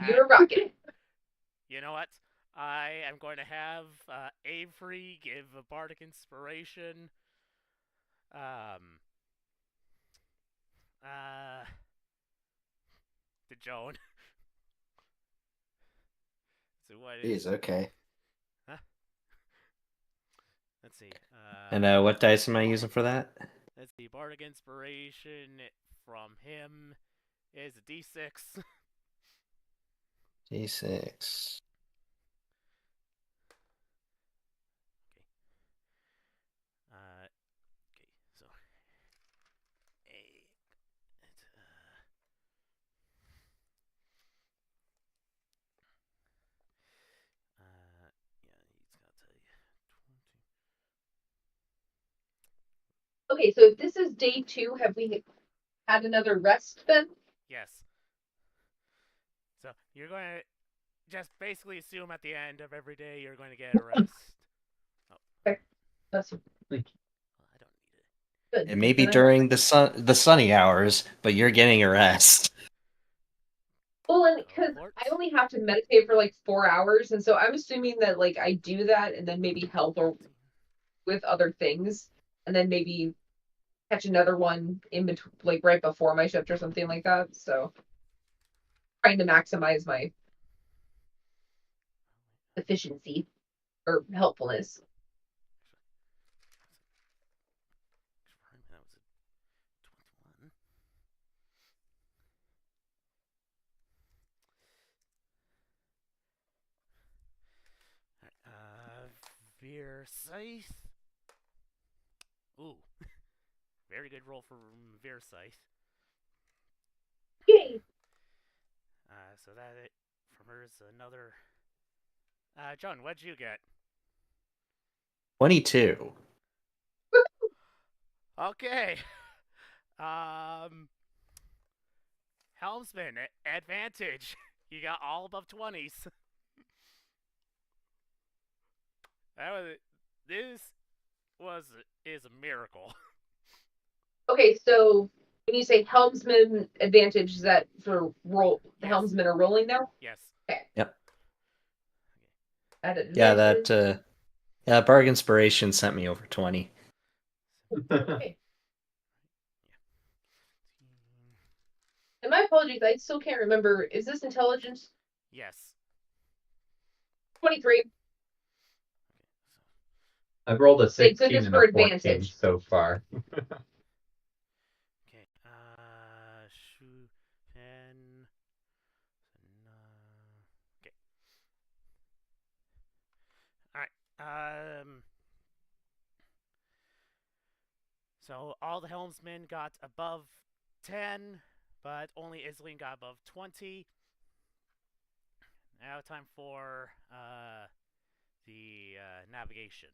You're rocking. You know what? I am going to have Avery give a bardic inspiration. Um, uh, to Joan. So what is? Jeez, okay. Huh? Let's see. And what dice am I using for that? Let's see. Bardic inspiration from him is a D6. D6. Okay, so a yeah, he's gotta tell you 20. Okay, so if this is day 2, have we had another rest then? Yes. So you're going to just basically assume at the end of every day you're going to get a rest. Okay, that's Well, I don't need it. good. It may be Then I- during the sunny hours, but you're getting a rest. Well, and because Teleport. I only have to meditate for like 4 hours, and so I'm assuming that like I do that and then maybe help or with other things, and then maybe catch another one in between, like right before my shift or something like that. So trying to maximize my efficiency or helpfulness. That was a 21. Veer Scythe. Ooh. Very good roll for Veer Scythe. Yay! So that it from her is another. John, what'd you get? 22. Okay. Helmsman advantage. You got all above 20s. That was this was is a miracle. Okay, so when you say helmsman advantage, is that for roll? The Yes. helmsmen are rolling now. Yes. Okay. Yep. At Yeah, advantage. Barg Inspiration sent me over 20. Okay. And my apologies, I still can't remember. Is this intelligence? Yes. 23. I've rolled a Thank 16 goodness and for a 14 advantage. so far. Okay. Shu Fen. Okay. All right. So all the helmsmen got above 10, but only Isling got above 20. Now time for the navigation.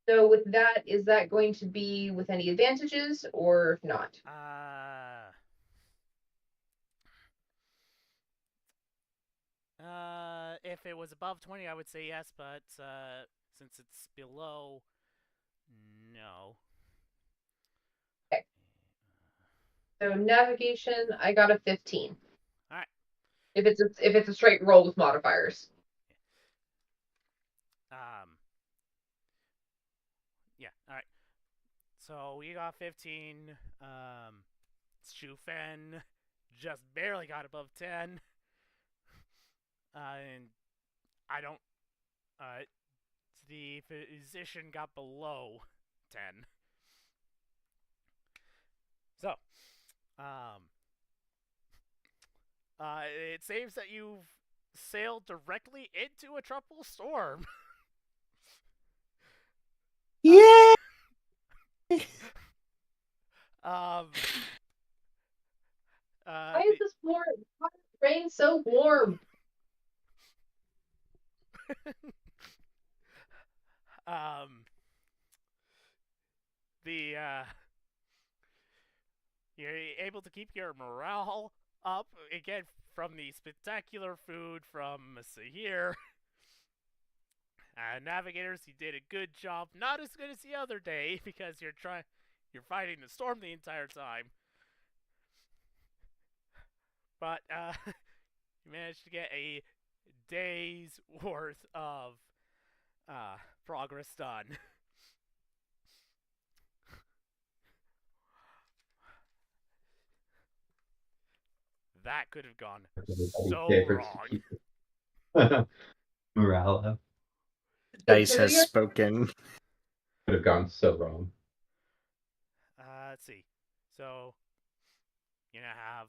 So with that, is that going to be with any advantages or not? If it was above 20, I would say yes, but since it's below, no. Okay. So navigation, I got a 15. All right. If it's a straight roll with modifiers. Yeah. All right. So we got 15. Shu Fen just barely got above 10. And I don't. The physician got below 10. So, um, It seems that you've sailed directly into a tropical storm. Yeah. Um. Why is this warm? Why is the rain so warm? um. The You're able to keep your morale up again from the spectacular food from Sahir. Navigators, you did a good job. Not as good as the other day because you're fighting the storm the entire time. But you managed to get a day's worth of progress done. That could have gone so wrong. Morale Dice has spoken. could have gone so wrong. Let's see. So, you now have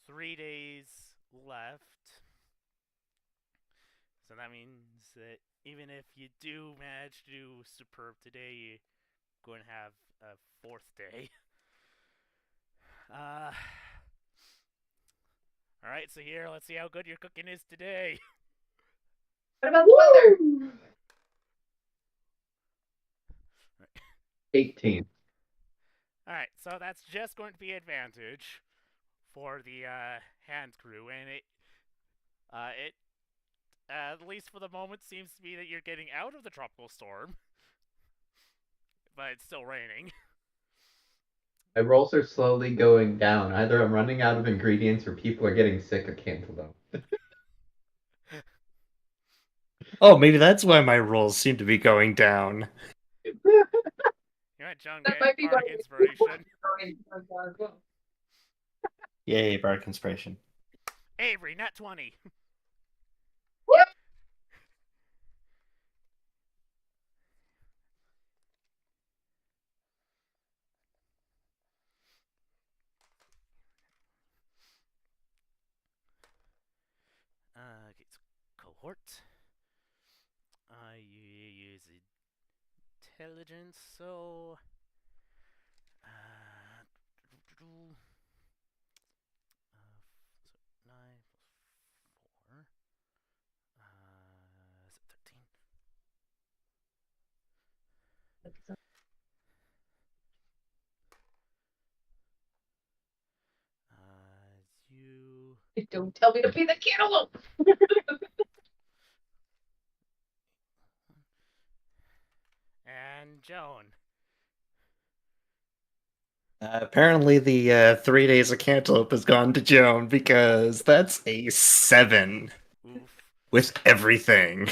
3 days left. So that means that even if you do manage to do superb today, you're going to have a 4th day. Alright, so here, let's see how good your cooking is today. What about the weather? 18. Alright, so that's just going to be advantage for the hand crew, and it at least for the moment seems to be that you're getting out of the tropical storm, but it's still raining. My rolls are slowly going down. Either I'm running out of ingredients or people are getting sick of cantaloupe. Oh, maybe that's why my rolls seem to be going down. You know, John, That get might be bardic inspiration. Yay, bardic inspiration. Avery, nat 20. What? Okay, so cohort. You use intelligence, so. So 9 plus 4. Is it 13? You. Don't tell me to be the cantaloupe. And Joan. Apparently, the 3 days of cantaloupe has gone to Joan because that's a 7 Oof. with everything.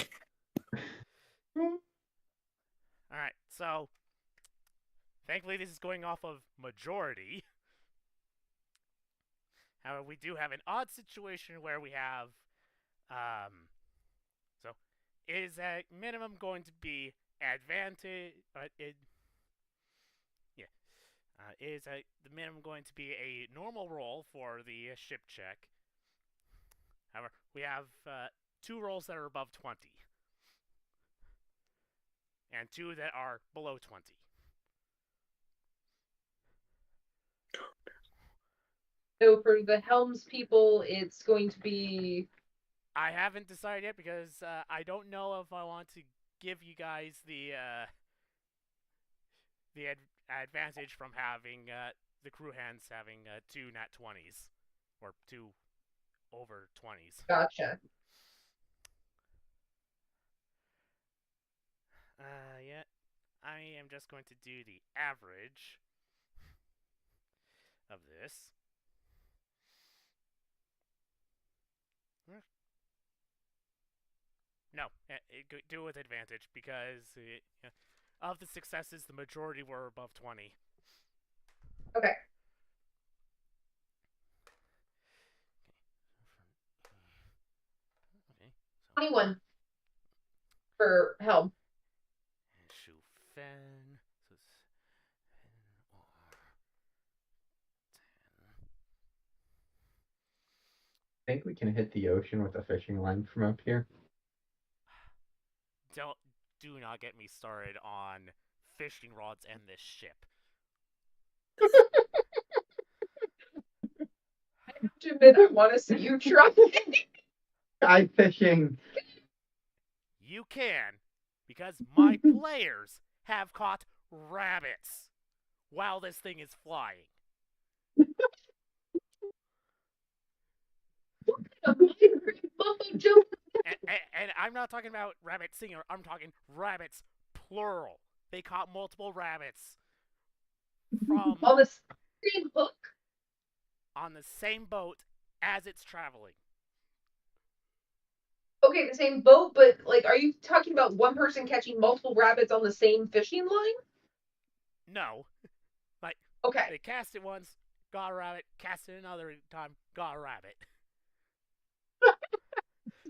Alright, so. Thankfully, this is going off of majority. However, we do have an odd situation where we have. So, is at minimum going to be advantage. Is the minimum going to be a normal roll for the ship check. However, we have 2 rolls that are above 20. And 2 that are below 20. So for the Helms people, it's going to be. I haven't decided yet because I don't know if I want to give you guys the advantage from having the crew hands having 2 nat 20s or 2 over 20s. Gotcha. Yeah, I am just going to do the average of this. No, do it with advantage because of the successes, the majority were above 20. Okay. Okay. 21 for Helm. And Shu Fen. So it's 10 or 10. think we can hit the ocean with a fishing line from up here. Do not get me started on fishing rods and this ship. I have to admit, I want to see you try. Sky fishing. You can, because my players have caught rabbits while this thing is flying. And I'm not talking about rabbit singular, I'm talking rabbits plural. They caught multiple rabbits from On the same hook. on the same boat as it's traveling. Okay, the same boat, but like, are you talking about one person catching multiple rabbits on the same fishing line? No. Like, Okay. they cast it once, got a rabbit, cast it another time, got a rabbit.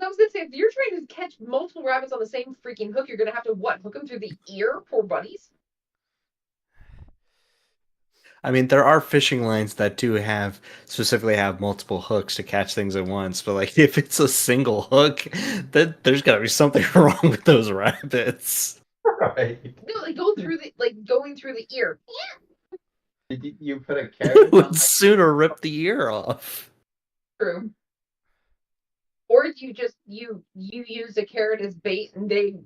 I was gonna say, if you're trying to catch multiple rabbits on the same freaking hook, you're gonna have to what? Hook them through the ear, poor buddies. I mean, there are fishing lines that do have specifically have multiple hooks to catch things at once, but like if it's a single hook, then there's got to be something wrong with those rabbits. Right. No, like going through the ear. Did you put a It carrot on would sooner rip the ear off. True. Or you used a carrot as bait and they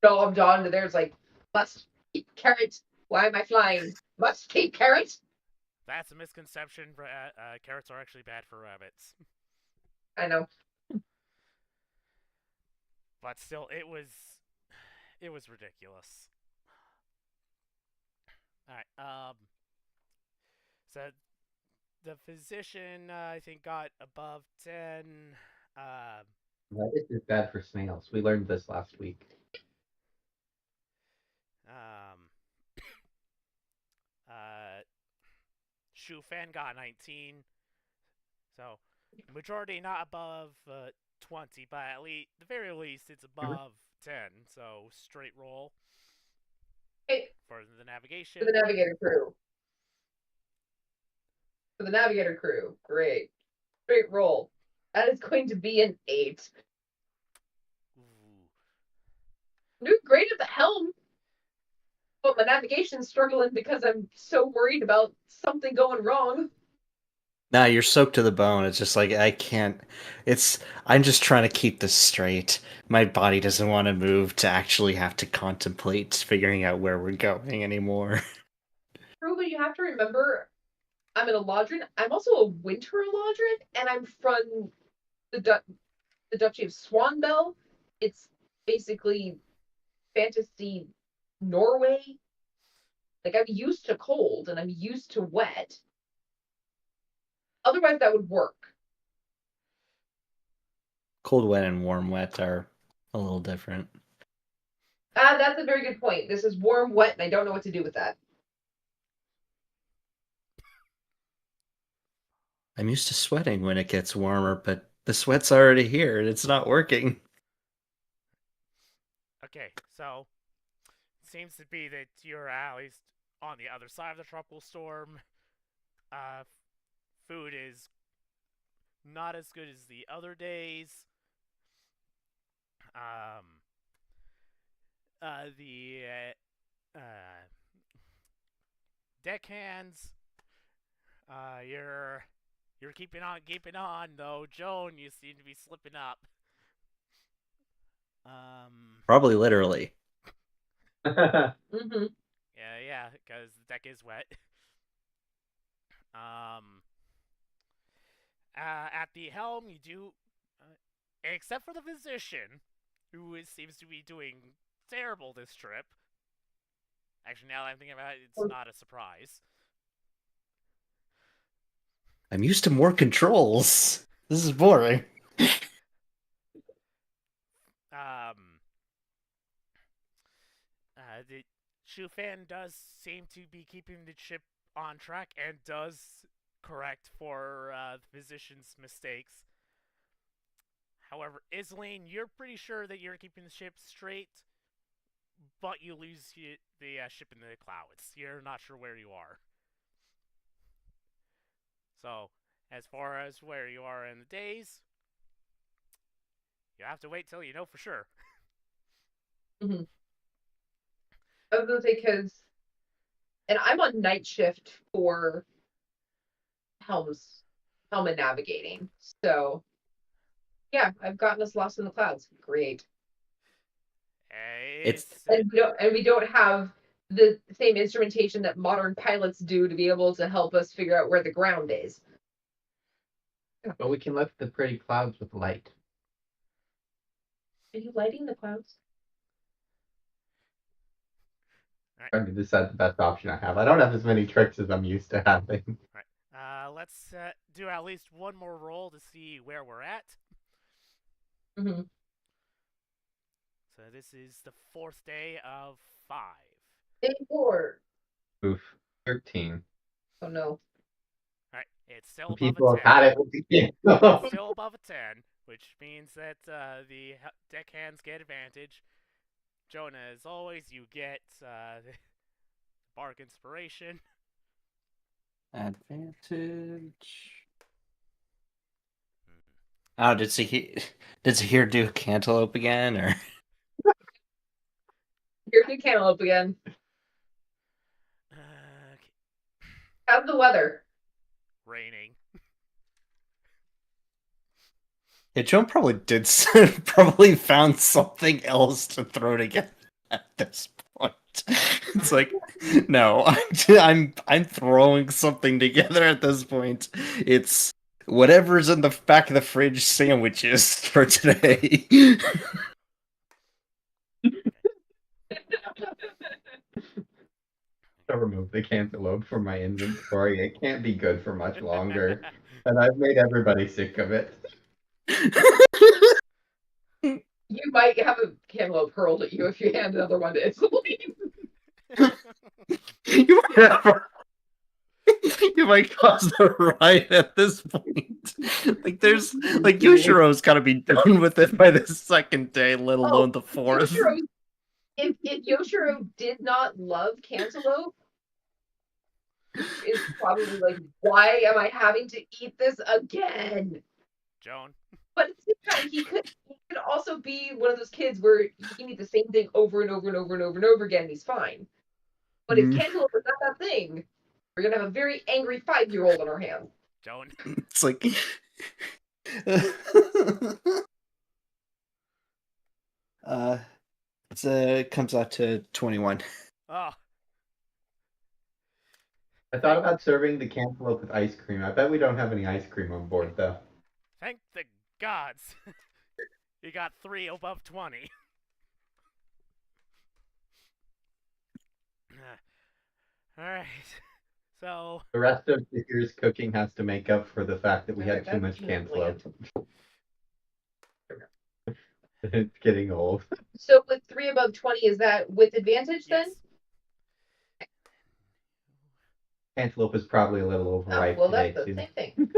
dobbed onto theirs like must keep carrot. Why am I flying? Must keep carrot. That's a misconception. Carrots are actually bad for rabbits. I know. But still, it was ridiculous. Alright, so the physician, I think, got above 10. This is bad for snails. We learned this last week. Uh, Shu Fan got 19. So, majority not above 20, but at least, the very least, it's above 10. So, straight roll Hey, for the navigation. for the navigator crew. For the navigator crew. Great. Straight roll. That is going to be an 8. Ooh. I'm doing great at the helm. But my navigation's struggling because I'm so worried about something going wrong. Nah, you're soaked to the bone. It's just like I can't. I'm just trying to keep this straight. My body doesn't want to move to actually have to contemplate figuring out where we're going anymore. True, but you have to remember, I'm an Eladrin. I'm also a winter Eladrin, and I'm from the Duchy of Swanbell. It's basically fantasy Norway. Like, I'm used to cold and I'm used to wet. Otherwise, that would work. Cold wet and warm wet are a little different. That's a very good point. This is warm, wet, and I don't know what to do with that. I'm used to sweating when it gets warmer, but the sweat's already here and it's not working. Okay, so it seems to be that you're at least on the other side of the tropical storm. Food is not as good as the other days. The deckhands, you're keeping on though. Joan, you seem to be slipping up. Probably literally. Mm-hmm. Yeah, because the deck is wet. At the helm, you do, except for the physician, who seems to be doing terrible this trip. Actually, now that I'm thinking about it, it's not a surprise. I'm used to more controls. This is boring. The Shufan does seem to be keeping the ship on track and does correct for the physician's mistakes. However, Isleen, you're pretty sure that you're keeping the ship straight, but you lose the ship in the clouds. You're not sure where you are. So, as far as where you are in the days, You have to wait till you know for sure. Mm-hmm. I was gonna say because, and I'm on night shift for helmet navigating. So yeah, I've gotten us lost in the clouds. Great. It's And we don't have the same instrumentation that modern pilots do to be able to help us figure out where the ground is. But we can lift the pretty clouds with light. Are you lighting the clouds? Trying to decide the best option I have. I don't have as many tricks as I'm used to having. Let's do at least one more roll to see where we're at. Mm-hmm. So this is the 4th day of 5. Day 4. Oof. 13. Oh no. Alright, it's still above People a have 10. had it with the game. It's still above a 10, which means that the deckhands get advantage. Jonah, as always, you get Bark Inspiration. advantage. Oh, did Zahir do Cantaloupe again, or? Here's the cantaloupe again. Okay. How's the weather? Raining. Yeah, Joan probably found something else to throw together at this point. It's like, no, I'm throwing something together at this point. It's whatever's in the back of the fridge sandwiches for today. To remove the cantaloupe from my inventory. It can't be good for much longer. And I've made everybody sick of it. You might have a cantaloupe hurled at you if you hand another one to Italy. you might have you might cause a riot at this point. Like there's like Yoshiro's gotta be done with it by the 2nd day, let alone the 4th. Yoshiro, if Yoshiro did not love cantaloupe, is probably like, why am I having to eat this again? Joan. But at the same time, he could also be one of those kids where he can eat the same thing over and over and over and over and over again, and he's fine. But if cantaloupe is not that thing, we're gonna have a very angry 5-year-old on our hands. Joan. It's like it comes out to 21. Oh. I thought about serving the cantaloupe with ice cream. I bet we don't have any ice cream on board, though. Thank the gods. You got 3 above 20. Alright. So. The rest of the year's cooking has to make up for the fact that we had too much cantaloupe. It's getting old. So with 3 above 20, is that with advantage then? Yes. Cantaloupe is probably a little overripe well, today, that's the too. same thing.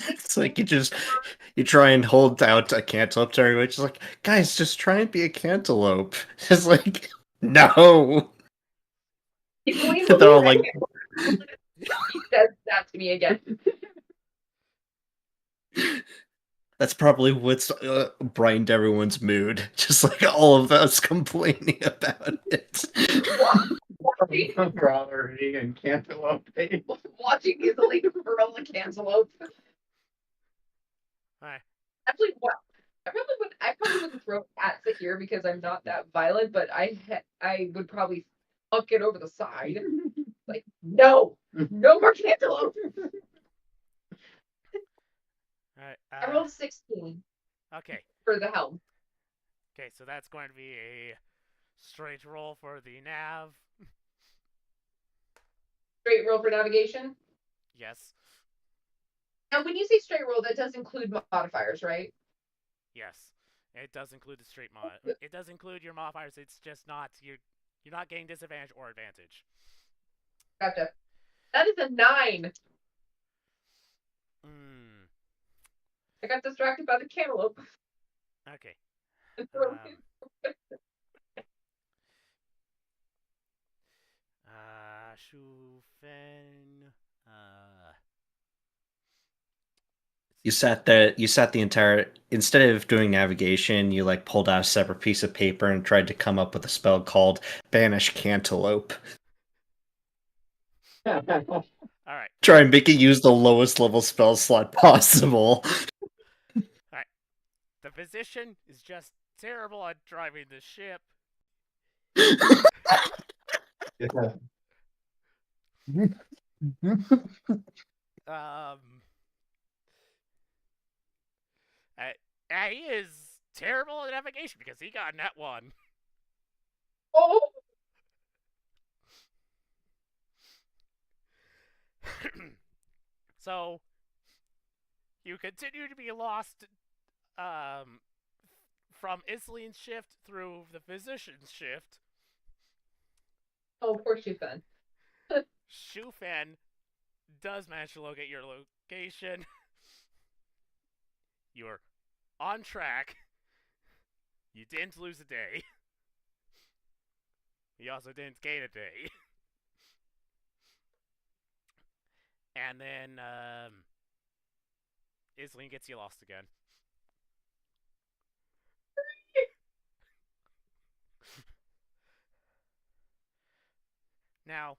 It's like you try and hold out a cantaloupe to everybody. Just like, guys, just try and be a cantaloupe. Just like, no. They're all like, He says that to me again. that's probably what's brightened everyone's mood. Just like all of us complaining about it. Strawberry and cantaloupe. Watching Italy hurl a cantaloupe. Hi. Actually, what? I probably wouldn't throw at Zahir because I'm not that violent, but I would probably huck it over the side. Like, no more cantaloupe. Alright. I rolled 16 Okay. for the helm. Okay, so that's going to be a straight roll for the nav. Straight roll for navigation. Yes. Now, when you say straight roll, that does include modifiers, right? Yes. It does include the straight mod. It does include your modifiers. It's just not you're not getting disadvantage or advantage. Gotcha. That is a 9. I got distracted by the cantaloupe. Okay. Shufen. You sat there. You sat the entire. Instead of doing navigation, you like pulled out a separate piece of paper and tried to come up with a spell called Banish Cantaloupe. All right. Try and make it use the lowest level spell slot possible. The physician is just terrible at driving the ship. Um, he is terrible at navigation because he got net one. Oh, So you continue to be lost from Isline's shift through the physician's shift. oh, poor Shufan. Shufan does manage to locate your location. You're on track. You didn't lose a day. You also didn't gain a day. And then Isline gets you lost again. Now,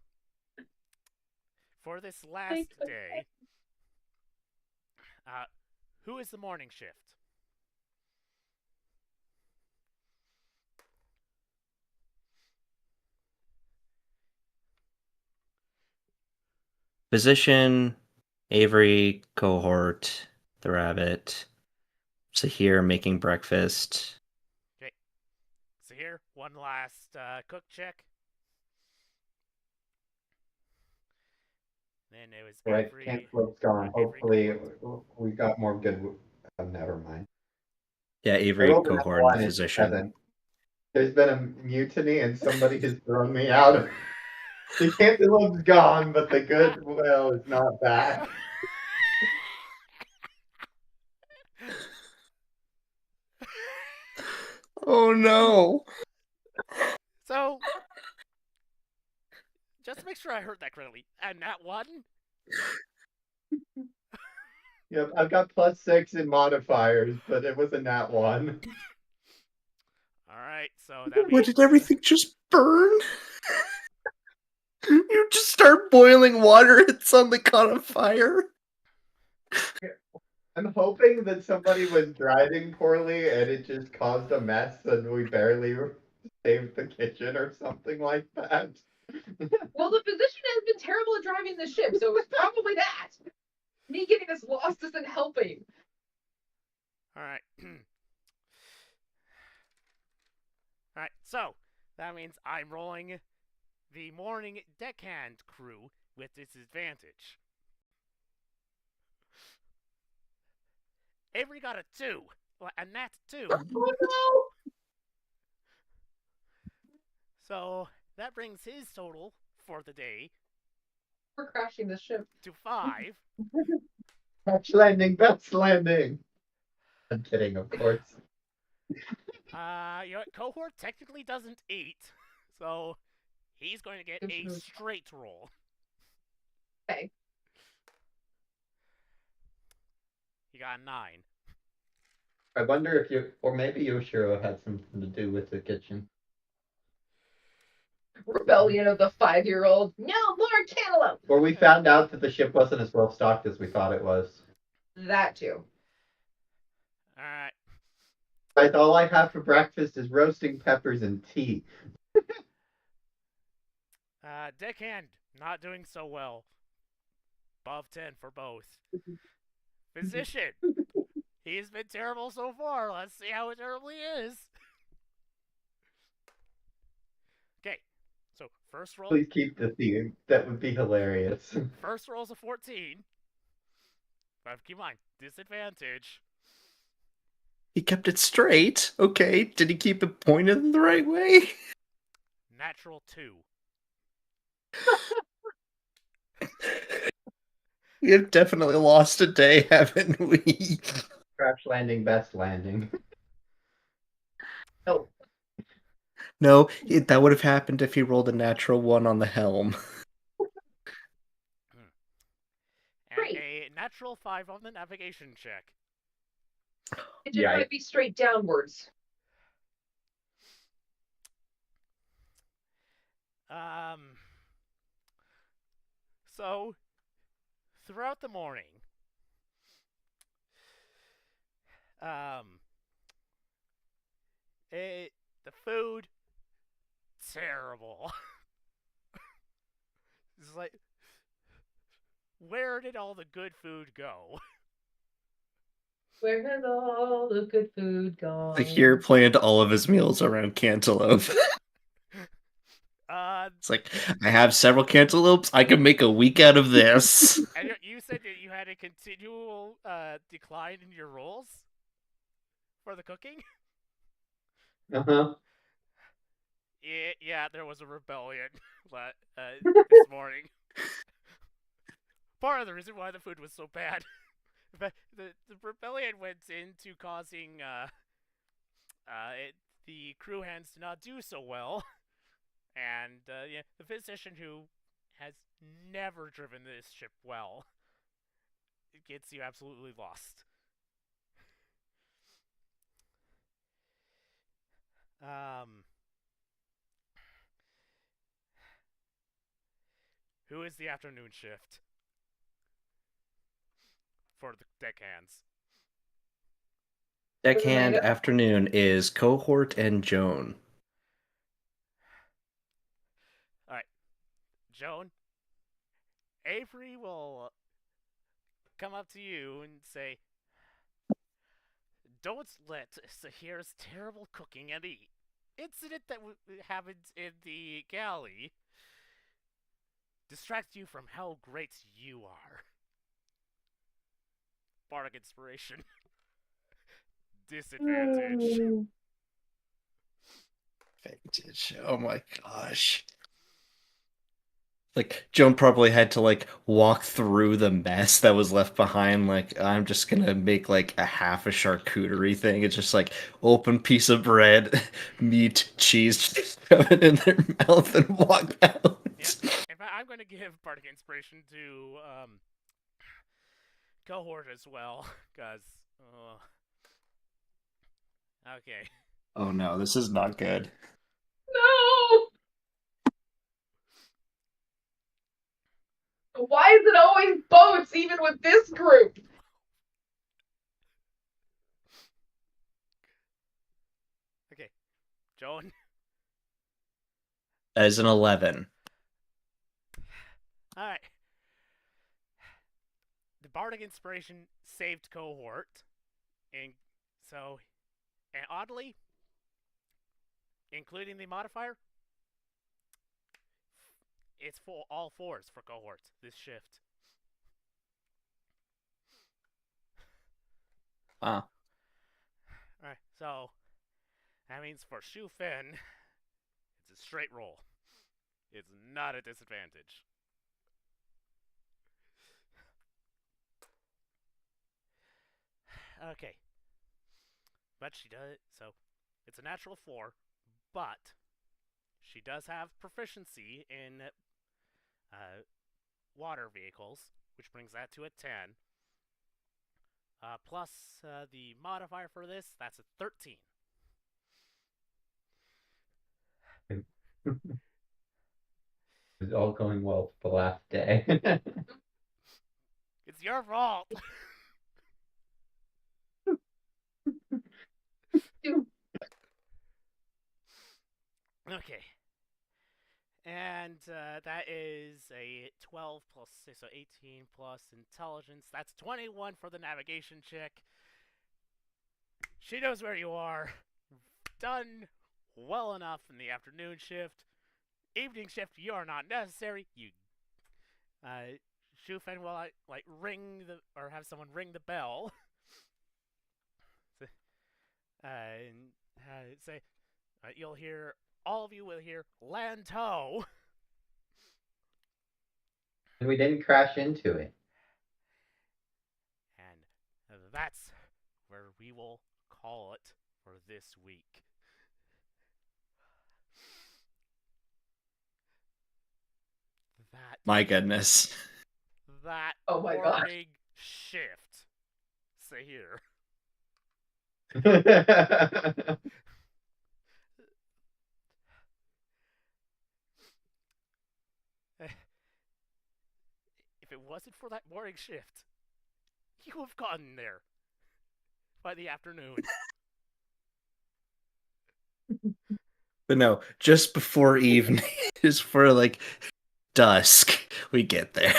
for this last day, who is the morning shift? Physician, Avery, cohort, the rabbit, Sahir making breakfast. Okay. So here, one last cook check. Then it was Right, Avery. Cantaloupe's gone. Avery Hopefully, cohort. we got more good. Never mind. Yeah, I Avery, rolled a nat cohort, and one the in physician. 7. There's been a mutiny and somebody has thrown me out. The Cantaloupe's gone, but the goodwill is not back. Oh no! So, just to make sure I heard that correctly, and that one? Yep, I've got +6 in modifiers, but it was a nat 1. Alright, so that means... What, did everything just burn? You just start boiling water, it's suddenly caught on fire. I'm hoping that somebody was driving poorly and it just caused a mess and we barely saved the kitchen or something like that. Well, the physician has been terrible at driving the ship, so it was probably that. Me getting us lost isn't helping. Alright. Alright, so that means I'm rolling the morning deckhand crew with disadvantage. Avery got a 2, and that's 2. Oh no! So that brings his total for the day We're crashing the ship. to 5. Crash landing, best landing. I'm kidding, of course. You know what? Cohort technically doesn't eat, so he's going to get a straight roll. Okay. He got a 9. I wonder if you, or maybe Yoshiro had something to do with the kitchen. Rebellion of the 5-year-old. No more cantaloupe. Or we found out that the ship wasn't as well stocked as we thought it was. That too. Alright. Guys, all I have for breakfast is roasting peppers and tea. Deckhand, not doing so well. Above 10 for both. Physician, he's been terrible so far. Let's see how terrible he is. Okay, so first roll. Please keep the theme. That would be hilarious. First roll's a 14. But keep in mind, disadvantage. He kept it straight. Okay, did he keep it pointed in the right way? Natural 2. We have definitely lost a day, haven't we? Crash landing, best landing. Oh. No, that would have happened if he rolled a natural 1 on the helm. And Great. a natural 5 on the navigation check. It just might be straight downwards. So, throughout the morning, the food, terrible. It's like, where did all the good food go? Where has all the good food gone? Like here planned all of his meals around cantaloupe. It's like, I have several cantaloupes. I can make a week out of this. And you said that you had a continual decline in your rolls for the cooking? Uh-huh. Yeah, there was a rebellion this morning. Part of the reason why the food was so bad. But the rebellion went into causing the crew hands to not do so well. And yeah, the physician who has never driven this ship well, it gets you absolutely lost. Who is the afternoon shift for the deckhands? Deckhand afternoon is Cohort and Joan. Alright. Joan, Avery will come up to you and say, don't let Sahir's terrible cooking and the incident that happened in the galley distract you from how great you are. Bardic inspiration. Disadvantage. Advantage. Oh my gosh. Like, Joan probably had to, like, walk through the mess that was left behind. Like, I'm just gonna make, like, a half a charcuterie thing. It's just, like, open piece of bread, meat, cheese, just shove it in their mouth and walk out. Yeah. In fact, I'm going to give Bardic Inspiration to Cohort as well, because... okay. Oh no, this is not good. No! Why is it always boats, even with this group? Okay. Joan? As an 11. Alright. The Bardic Inspiration saved Cohort, and so... And oddly, including the modifier, it's for all 4s for Cohort, this shift. Wow. Alright, so... That means for Shu Fin, it's a straight roll. It's not a disadvantage. Okay. But she does, so it's a natural 4, but she does have proficiency in water vehicles, which brings that to a 10. Plus the modifier for this, that's a 13. It's all going well for the last day. It's your fault! Okay. And that is a 12 plus 6, so 18 plus intelligence. That's 21 for the navigation check. She knows where you are. Done well enough in the afternoon shift. Evening shift, you are not necessary. You, Shufen will like ring the or have someone ring the bell. And say, you'll hear. All of you will hear land ho. And we didn't crash into it. And that's where we will call it for this week. My goodness. That Oh my morning shift. Say here. If it wasn't for that morning shift, you would have gotten there by the afternoon. But no, just before evening, just for like dusk, we get there.